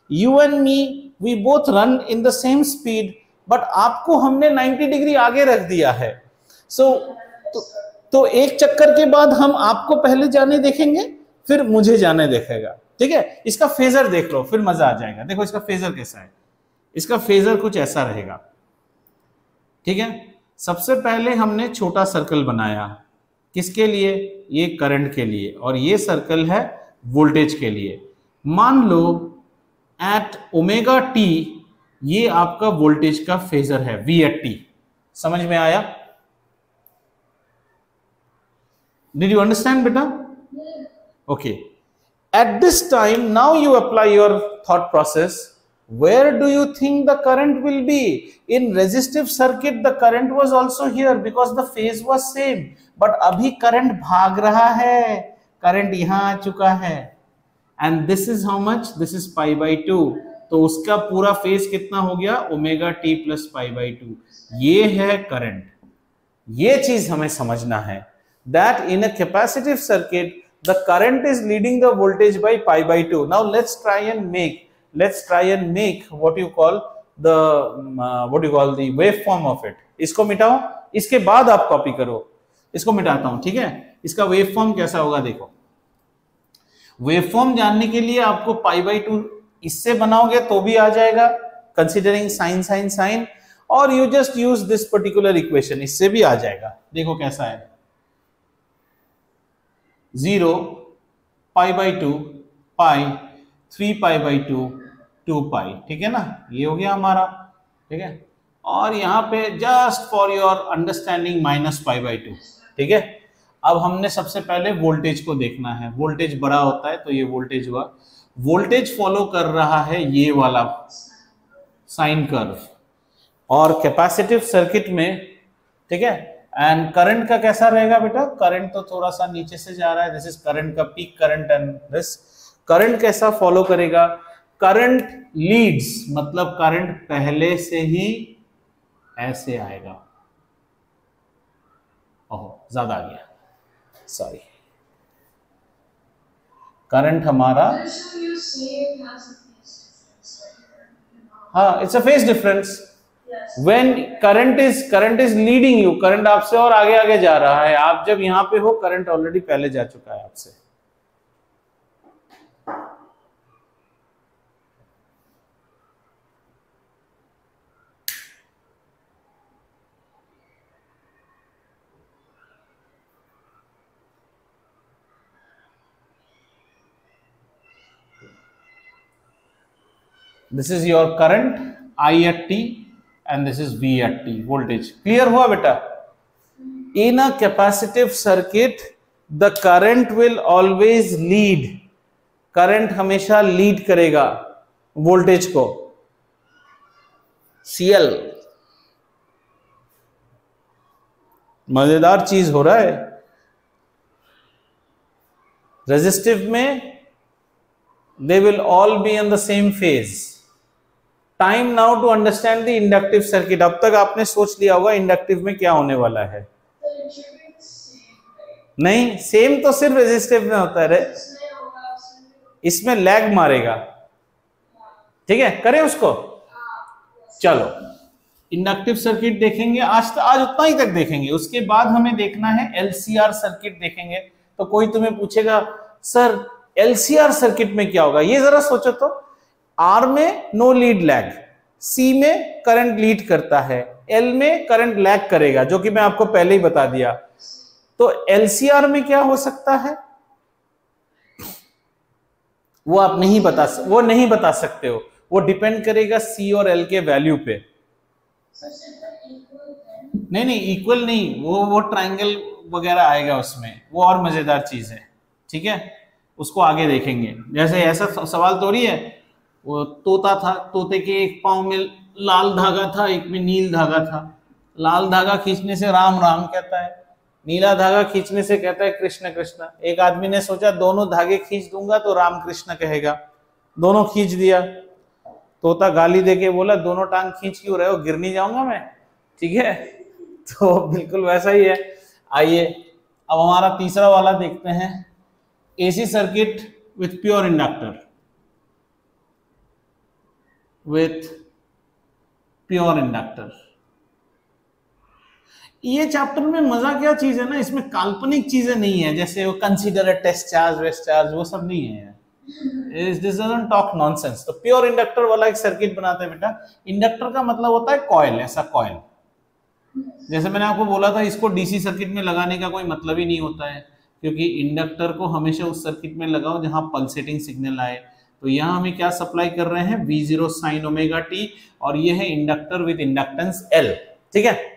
You and me, we both run in the same speed, but आपको हमने 90 डिग्री आगे रख दिया है. तो एक चक्कर के बाद हम आपको पहले जाने देखेंगे, फिर मुझे जाने देखेगा. ठीक है, इसका फेजर देख लो, फिर मजा आ जाएगा. देखो इसका फेजर कैसा है. इसका फेजर कुछ ऐसा रहेगा. ठीक है, सबसे पहले हमने छोटा सर्कल बनाया, किसके लिए? ये करंट के लिए, और ये सर्कल है वोल्टेज के लिए. मान लो एट ओमेगा टी ये आपका वोल्टेज का फेजर है, V एट टी. समझ में आया? डिड यू अंडरस्टैंड बेटा? Okay. At this time now you apply your thought process. Where do you think the current will be? In resistive circuit the current was also here because the phase was same, but अभी current भाग रहा है, current यहाँ आ चुका है, and this is how much? This is pi by 2. तो उसका पूरा फेज कितना हो गया? Omega T plus pi by 2. ये है करंट. ये चीज हमें समझना है, that in a capacitive circuit the current is leading the voltage by pi by 2. Now let's try and make what you call the waveform of it. इसको मिटाओ, इसके बाद आप कॉपी करो. इसको मिटाता हूं, ठीक है. इसका वेवफॉर्म कैसा होगा देखो. वेवफॉर्म जानने के लिए आपको पाई बाई 2 इससे बनाओगे तो भी आ जाएगा, कंसीडरिंग साइन साइन साइन, और you just use this particular equation, इससे भी आ जाएगा. देखो कैसा है. 0 pi by 2 pi 3 pi by 2 2 पाई. ठीक है ना, ये हो गया हमारा. ठीक है, और यहाँ पे just for your understanding minus pi by 2. ठीक है, अब हमने सबसे पहले वोल्टेज को देखना है. वोल्टेज बड़ा होता है तो ये वोल्टेज हुआ. वोल्टेज फॉलो कर रहा है ये वाला साइन कर्व, और कैपेसिटिव सर्किट में, ठीक है, एंड करंट का कैसा रहेगा बेटा? करंट तो थोड़ा सा नीचे से जा रहा है, दिस इज करंट का peak current and this current कैसा फॉलो करेगा? करंट लीड्स, मतलब करंट पहले से ही ऐसे आएगा। ओह ज्यादा आ गया, सॉरी। करंट हमारा, हाँ it's a phase difference. When current is leading you, current आपसे और आगे आगे जा रहा है, आप जब यहां पे हो करंट ऑलरेडी पहले जा चुका है आपसे। This is your current I at t and this is V at t, voltage. Clear हुआ बेटा? In a capacitive circuit, the current will always lead. Current हमेशा लीड करेगा वोल्टेज को। CL, मजेदार चीज हो रहा है। रेजिस्टिव में they will all be in the same phase. Time now to understand the inductive circuit. अब तक आपने सोच लिया होगा इंडक्टिव में क्या होने वाला है। नहीं, सेम तो सिर्फ रेजिस्टिव में होता है, इसमें लैग मारेगा। ठीक है, करें उसको। चलो इंडक्टिव सर्किट देखेंगे, आज उतना ही तक देखेंगे। उसके बाद हमें देखना है LCR सर्किट देखेंगे। तो कोई तुम्हें पूछेगा सर LCR सर्किट में क्या होगा? ये जरा सोचो तो, R में नो लीड लैग, C में करंट लीड करता है, L में करंट लैग करेगा, जो कि मैं आपको पहले ही बता दिया। तो LCR में क्या हो सकता है वो आप नहीं बता सकते हो, वो डिपेंड करेगा C और L के वैल्यू पे। नहीं इक्वल नहीं, वो ट्रायंगल वगैरह आएगा उसमें, वो और मजेदार चीज है। ठीक है, उसको आगे देखेंगे। जैसे ऐसा सवाल थोड़ी है, वो तोता था, तोते के एक पांव में लाल धागा था, एक में नील धागा था। लाल धागा खींचने से राम राम कहता है, नीला धागा खींचने से कहता है कृष्ण कृष्ण। एक आदमी ने सोचा दोनों धागे खींच दूंगा तो राम कृष्ण कहेगा, दोनों खींच दिया। तोता गाली देके बोला दोनों टांग खींच क्यों रहे हो, गिर नहीं जाऊंगा मैं। ठीक है, तो बिल्कुल वैसा ही है। आइए अब हमारा तीसरा वाला देखते हैं, AC circuit with pure inductor. ये चैप्टर में मजा क्या चीज है ना, इसमें काल्पनिक चीजें नहीं है, जैसे वो consider test charge waste charge, वो सब नहीं है। This doesn't talk nonsense. तो प्योर इंडक्टर वाला एक सर्किट बनाते हैं बेटा। इंडक्टर का मतलब होता है कॉइल, ऐसा कॉइल। जैसे मैंने आपको बोला था, इसको डीसी सर्किट में लगाने का कोई मतलब ही नहीं होता है, क्योंकि इंडक्टर को हमेशा उस सर्किट में लगाओ जहां पल्सेटिंग सिग्नल आए। तो यहां हमें क्या सप्लाई कर रहे हैं, V0 sin ओमेगा t, और ये है इंडक्टर विद इंडक्टेंस L। ठीक है,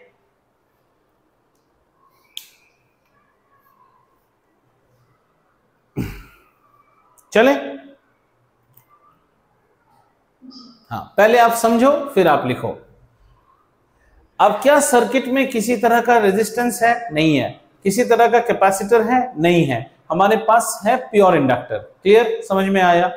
चले। हाँ, पहले आप समझो फिर आप लिखो। अब क्या सर्किट में किसी तरह का रेजिस्टेंस है? नहीं है। किसी तरह का कैपेसिटर है? नहीं है। हमारे पास है प्योर इंडक्टर। क्लियर, समझ में आया?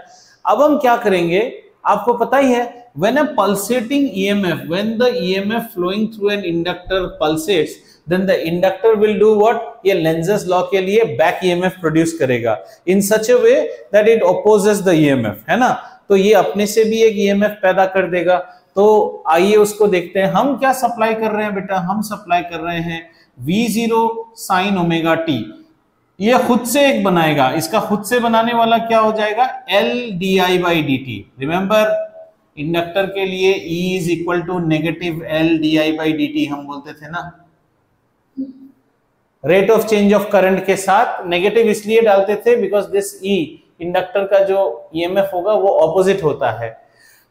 अब हम क्या करेंगे, आपको पता ही है, when a pulsating EMF, when the EMF flowing through an inductor pulsates, then the inductor will do what? ये लेंजेस लॉ के लिए बैक EMF प्रोड्यूस करेगा in such a way that it opposes the EMF, है ना? तो ये अपने से भी एक EMF पैदा कर देगा। तो आइए उसको देखते हैं। हम क्या सप्लाई कर रहे हैं बेटा? हम सप्लाई कर रहे हैं V0 sin ओमेगा t। ये खुद से एक बनाएगा, इसका खुद से बनाने वाला क्या हो जाएगा, L di/dt। रिमेंबर, इंडक्टर के लिए E is equal to negative L di/dt हम बोलते थे ना। Rate of change of current के साथ नेगेटिव इसलिए डालते थे बिकॉज दिस E, इंडक्टर का जो EMF होगा वो ऑपोजिट होता है।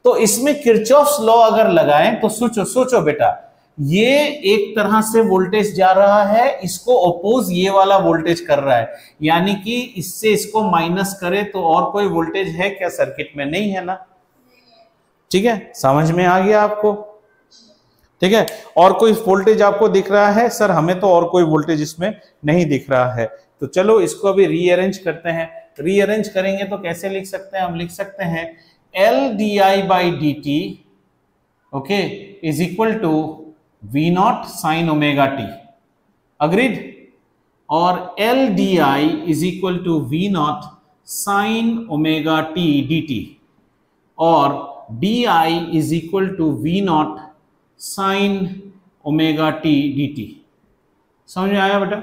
तो इसमें किरचॉफ्स लॉ अगर लगाएं तो सोचो बेटा, ये एक तरह से वोल्टेज जा रहा है, इसको अपोज ये वाला वोल्टेज कर रहा है, यानी कि इससे इसको माइनस करे तो और कोई वोल्टेज है क्या सर्किट में? नहीं है ना। ठीक है, समझ में आ गया आपको? ठीक है। और कोई वोल्टेज आपको दिख रहा है? सर हमें तो और कोई वोल्टेज इसमें नहीं दिख रहा है। तो चलो इसको अभी रीअरेंज करते हैं। रीअरेंज करेंगे तो कैसे लिख सकते हैं? हम लिख सकते हैं L D I by D T, okay, is equal to V naught sine omega T. Agreed? और L D I is equal to V naught sine omega T D T, और D I is equal to V naught sine omega T D T. समझ में आया बेटा?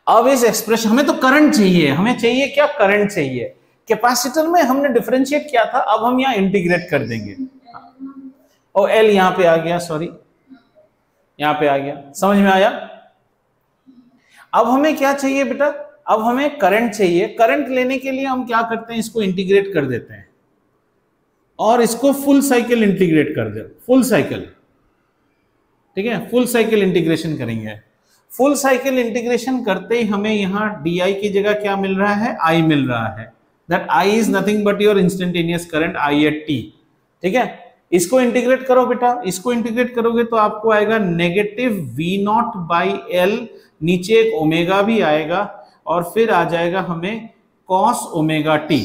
अब इस एक्सप्रेशन, हमें तो करंट चाहिए, हमें चाहिए क्या? करंट चाहिए। कैपेसिटर में हमने डिफरेंशिएट किया था, अब हम यहां इंटीग्रेट कर देंगे। और एल यहां पे आ गया, सॉरी यहां पे आ गया। समझ में आया? अब हमें क्या चाहिए बेटा? अब हमें करंट चाहिए। करंट लेने के लिए हम क्या करते हैं? इसको इंटीग्रेट कर देते हैं और इसको फुल साइकिल इंटीग्रेट कर दे, फुल साइकिल। ठीक है, फुल साइकिल इंटीग्रेशन करेंगे। फुल साइकिल इंटीग्रेशन करते ही हमें यहां डी आई की जगह क्या मिल रहा है? आई मिल रहा है। That I is nothing but your instantaneous current I at T. ठीक है, इसको इंटीग्रेट करो बेटा। इसको इंटीग्रेट करोगे तो आपको आएगा negative V naught by L, नीचे एक ओमेगा भी आएगा और फिर आ जाएगा हमें कॉस ओमेगा टी।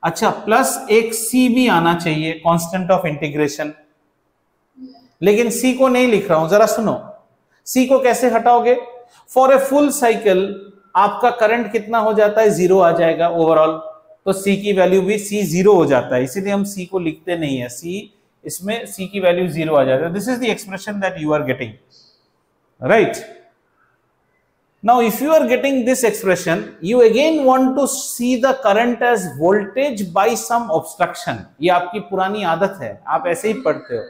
अच्छा, प्लस एक सी भी आना चाहिए, कांस्टेंट ऑफ इंटीग्रेशन। लेकिन सी को नहीं लिख रहा हूं, जरा सुनो। सी को कैसे हटाओगे? फॉर ए फुल साइकिल आपका करंट कितना हो जाता है? 0 आ जाएगा ओवरऑल। तो सी की वैल्यू भी सी 0 हो जाता है, इसीलिए हम सी को लिखते नहीं है। सी, इसमें सी की वैल्यू 0 आ जाता है। This is the expression that you are getting, right? Now if you are getting this expression, you again want to see the current as voltage by some obstruction. ये आपकी पुरानी आदत है, आप ऐसे ही पढ़ते हो।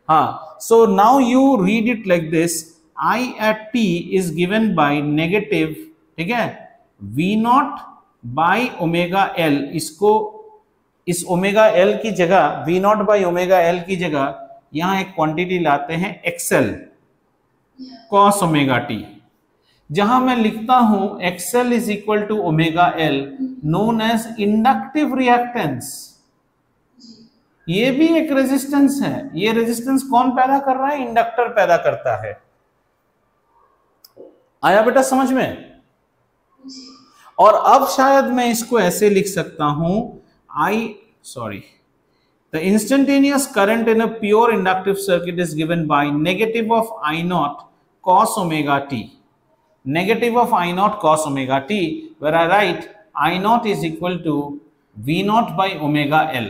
हाँ, so now you read it like this: I at t is given by negative, ठीक है, v naught by omega l। इसको, इस ओमेगा l की जगह, v naught by omega l की जगह यहां एक क्वांटिटी लाते हैं xl cos omega t, जहां मैं लिखता हूं XL is equal to omega L, known as inductive reactance. ये भी एक रेजिस्टेंस है। ये रेजिस्टेंस कौन पैदा कर रहा है? इंडक्टर पैदा करता है। आया बेटा समझ में? और अब शायद मैं इसको ऐसे लिख सकता हूं, the instantaneous current in a pure inductive circuit is given by negative of I not cos omega T, negative of I naught cos omega t, where I write I naught is equal to V naught by omega L.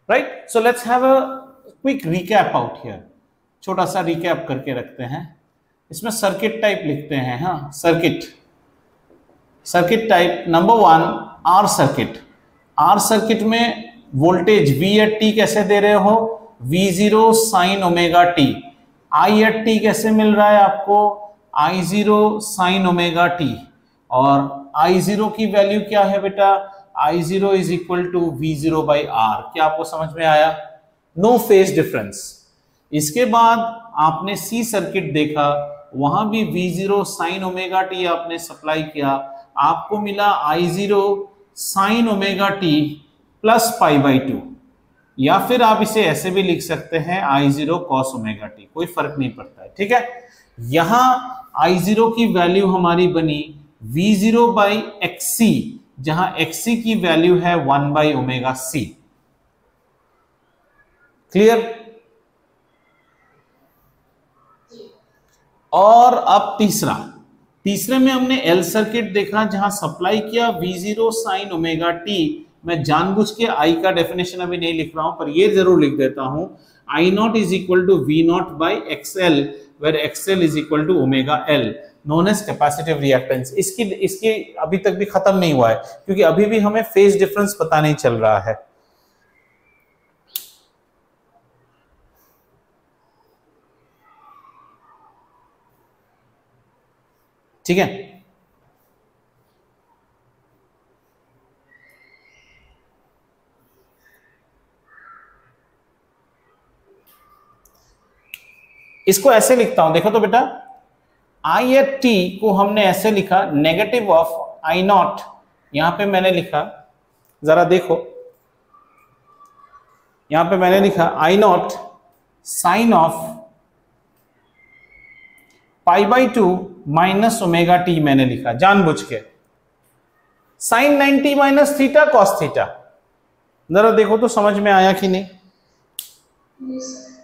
Right? So let's have a quick recap out here. छोटा सा recap करके रखते हैं। इसमें सर्किट टाइप लिखते हैं। हाँ, circuit type number 1 R circuit. R circuit में वोल्टेज V एट t कैसे दे रहे हो? V0 sin omega t। I at T कैसे मिल रहा है आपको? I0 sin omega T. और I0 की वैल्यू क्या है बेटा? I0 is equal to V0 by R. क्या आपको समझ में आया? No phase difference. इसके बाद आपने सी सर्किट देखा, वहां भी V0 sin ओमेगा टी आपने सप्लाई किया, आपको मिला I0 sin omega T plus pi by 2। या फिर आप इसे ऐसे भी लिख सकते हैं I0 cos ओमेगा टी, कोई फर्क नहीं पड़ता है। ठीक है, यहां I0 की वैल्यू हमारी बनी V0 बाई XC, जहां XC की वैल्यू है 1 बाई ओमेगा C। क्लियर? और अब तीसरे में हमने L सर्किट देखा, जहां सप्लाई किया V0 sin ओमेगा टी। मैं जानबूझ के आई का डेफिनेशन अभी नहीं लिख रहा हूं, पर ये जरूर लिख देता हूं, I naught is equal to V naught by XL, where XL is equal to omega L, known as capacitive reactance. इसकी अभी तक भी खत्म नहीं हुआ है, क्योंकि अभी भी हमें फेज डिफरेंस पता नहीं चल रहा है। ठीक है, इसको ऐसे लिखता हूं, देखो तो बेटा, आई एट टी को हमने ऐसे लिखा, नेगेटिव ऑफ आई नॉट, यहां पे मैंने लिखा, जरा देखो, यहां पे मैंने लिखा I naught sine of π/2 minus omega T, मैंने लिखा जानबूझ के। Sine 90 minus theta cos theta, जरा देखो तो समझ में आया कि नहीं?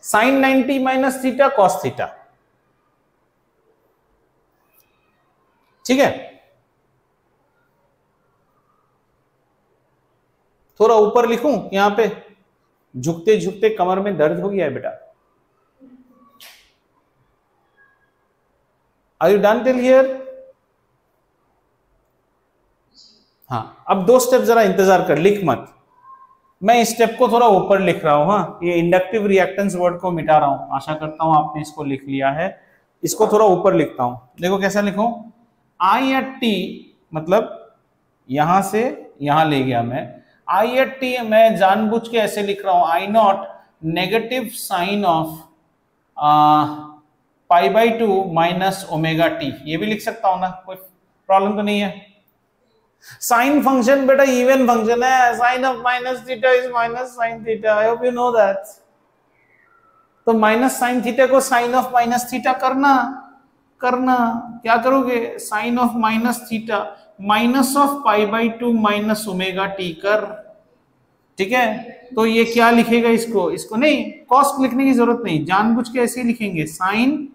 Sine 90 minus theta cos theta, ठीक है। थोड़ा ऊपर लिखूं यहां पे, झुकते झुकते कमर में दर्द हो गया है बेटा। Are you done till here? हाँ, अब 2 स्टेप जरा इंतजार कर, लिख मत। मैं इस स्टेप को थोड़ा ऊपर लिख रहा हूं। हाँ, ये इंडक्टिव रिएक्टेंस वर्ड को मिटा रहा हूं। आशा करता हूं आपने इसको लिख लिया है। इसको थोड़ा ऊपर लिखता हूं, देखो कैसा लिखूं। आई एट टी, मतलब यहां से यहां ले गया मैं। आई एट टी मैं जानबूझ के ऐसे लिख रहा हूं, I naught negative sine of π/2 minus omega T. ये भी लिख सकता हूं ना, कोई प्रॉब्लम तो नहीं है। साइन फंक्शन बेटा इवन फंक्शन है, sine of minus theta is minus sine theta, I hope you know that. तो माइनस साइन थीटा को साइन ऑफ माइनस थीटा करना क्या करोगे, sine of minus theta minus of π/2 minus omega T कर, ठीक है। तो ये क्या लिखेगा, इसको नहीं कॉस लिखने की जरूरत नहीं, जानबूझ के ऐसे ही लिखेंगे, sine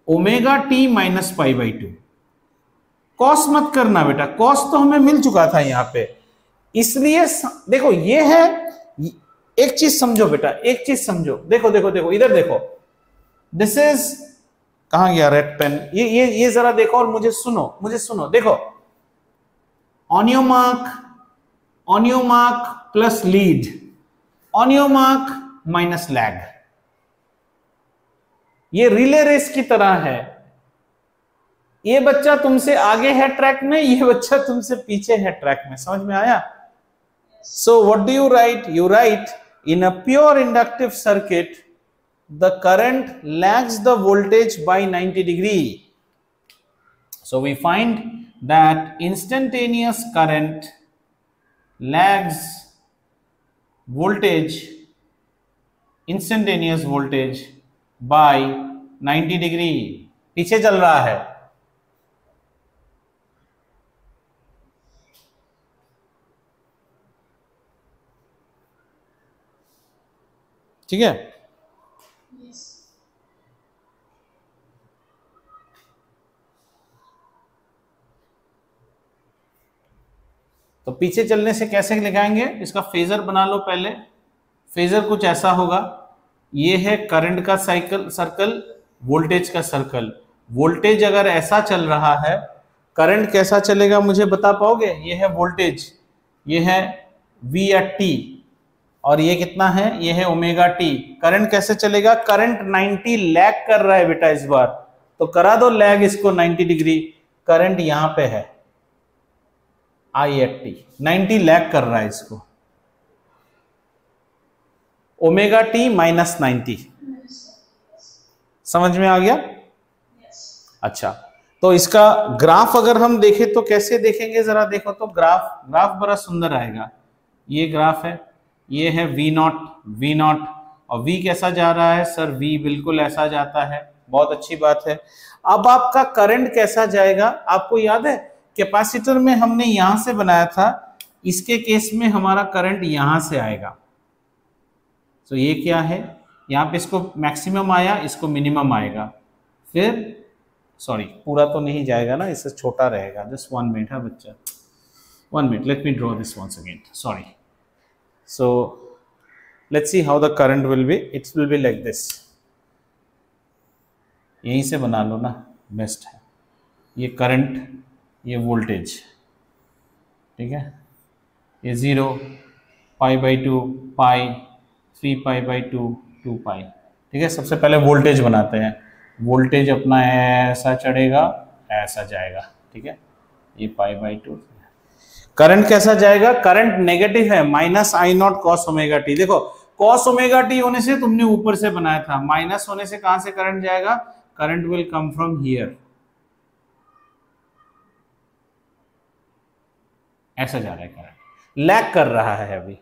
omega T minus π/2। Cos मत करना बेटा, कॉस तो हमें मिल चुका था यहां पे, इसलिए देखो ये है। एक चीज समझो बेटा, एक चीज समझो, देखो देखो देखो इधर देखो, दिस इज, कहां गया रेड पेन, ये जरा देखो और मुझे सुनो, देखो on your mark plus lead, on your mark minus lag. ये रिले रेस की तरह है, ये बच्चा तुमसे आगे है ट्रैक में, ये बच्चा तुमसे पीछे है ट्रैक में, समझ में आया? So what do you right? You right in a pure inductive circuit the current lags the voltage by 90 degree. So we find that instantaneous current lags instantaneous voltage by 90 degree, पीछे चल रहा है। ठीक है, तो पीछे चलने से कैसे लिखाएंगे, इसका फेजर बना लो पहले। फेजर कुछ ऐसा होगा, ये है करंट का सर्कल, वोल्टेज का सर्कल। वोल्टेज अगर ऐसा चल रहा है, करंट कैसा चलेगा मुझे बता पाओगे? ये है वोल्टेज, ये है V एट टी, और ये कितना है, ये है ओमेगा टी। करंट कैसे चलेगा? करंट 90 लैग कर रहा है बेटा इस बार, तो करा दो लैग इसको 90 डिग्री। करंट यहां पे है आई एट टी, 90 लैग कर रहा है इसको, ओमेगा टी माइनस 90। समझ में आ गया? अच्छा, तो इसका ग्राफ अगर हम देखें तो कैसे देखेंगे, जरा देखो तो। ग्राफ बड़ा सुंदर आएगा। ये ग्राफ है, ये है V नॉट, और V कैसा जा रहा है सर? V बिल्कुल ऐसा जाता है, बहुत अच्छी बात है। अब आपका करंट कैसा जाएगा, आपको याद है कैपेसिटर में हमने यहां से बनाया था, इसके केस में हमारा करंट यहां से आएगा। तो ये क्या है, यहाँ पे इसको मैक्सिमम आया, इसको मिनिमम आएगा, फिर सॉरी पूरा तो नहीं जाएगा ना, इससे छोटा रहेगा। जस्ट 1 मिनट है बच्चा, 1 minute, let me draw this once again, sorry. So let's see how the current will be, it's will be like this. यहीं से बना लो ना, बेस्ट है। ये करंट, ये वोल्टेज, ठीक है, ये 0, π/2, पाई, 3π/2, 2π, ठीक है। सबसे पहले वोल्टेज बनाते हैं। वोल्टेज अपना ऐसा चढ़ेगा, ऐसा जाएगा, ठीक है, ये π/2। करंट कैसा जाएगा? करंट नेगेटिव है, minus I not cos omega T. देखो कॉस ओमेगा टी होने से तुमने ऊपर से बनाया था, माइनस होने से कहां से करंट जाएगा? Current will come from here, ऐसा जा रहा है करंट, लैग कर रहा है अभी।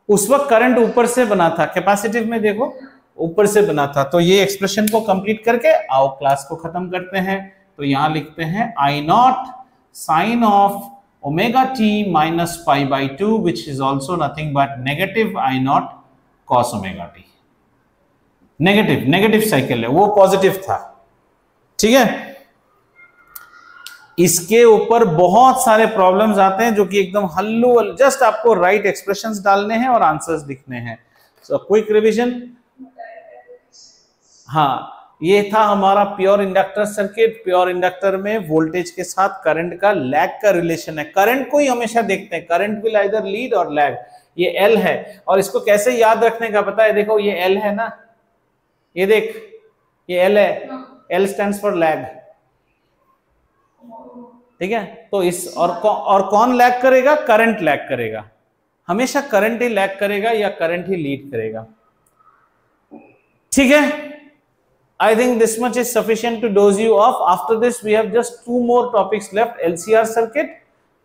उस वक्त करंट ऊपर से बना था, कैपेसिटिव में देखो ऊपर से बना था। तो ये एक्सप्रेशन को कंप्लीट करके आओ क्लास को खत्म करते हैं। तो यहां लिखते हैं I naught sine of omega T minus pi by two which is also nothing but negative I naught cos omega T. Negative cycle है, वो पॉजिटिव था, ठीक है। इसके ऊपर बहुत सारे प्रॉब्लम्स आते हैं जो कि एकदम हल्लू, जस्ट आपको राइट एक्सप्रेशंस डालने हैं और आंसर्स लिखने हैं। सो क्विक रिवीजन, हाँ ये था हमारा pure inductor circuit. Pure inductor में वोल्टेज के साथ करंट का लैग का रिलेशन है। करंट को ही हमेशा देखते हैं, करंट विल आइदर लीड और लैग। ये एल है और इसको कैसे याद रखने का पता है, देखो ये एल है ना, ये देख ये एल है, एल स्टैंड्स फॉर लैग, ठीक है। तो इस और कौन लैग करेगा, करंट लैग करेगा, हमेशा करंट ही लैग करेगा या करंट ही लीड करेगा, ठीक है। I think this much is sufficient to doze you off. After this we have just two more topics left, LCR circuit,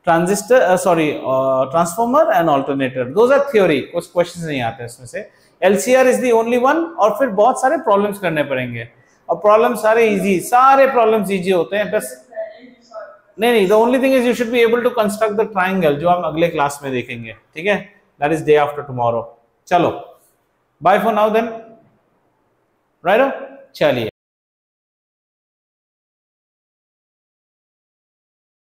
transformer and alternator. Those are theory, कुछ questions नहीं आते इसमें से। LCR is the only one और फिर बहुत सारे problems करने पड़ेंगे और problems सारे easy, सारे problems easy होते हैं। बस नहीं, the only thing is you should be able to construct the triangle जो हम अगले क्लास में देखेंगे, ठीक है। That is day after tomorrow. चलो bye for now then, right? चलिए।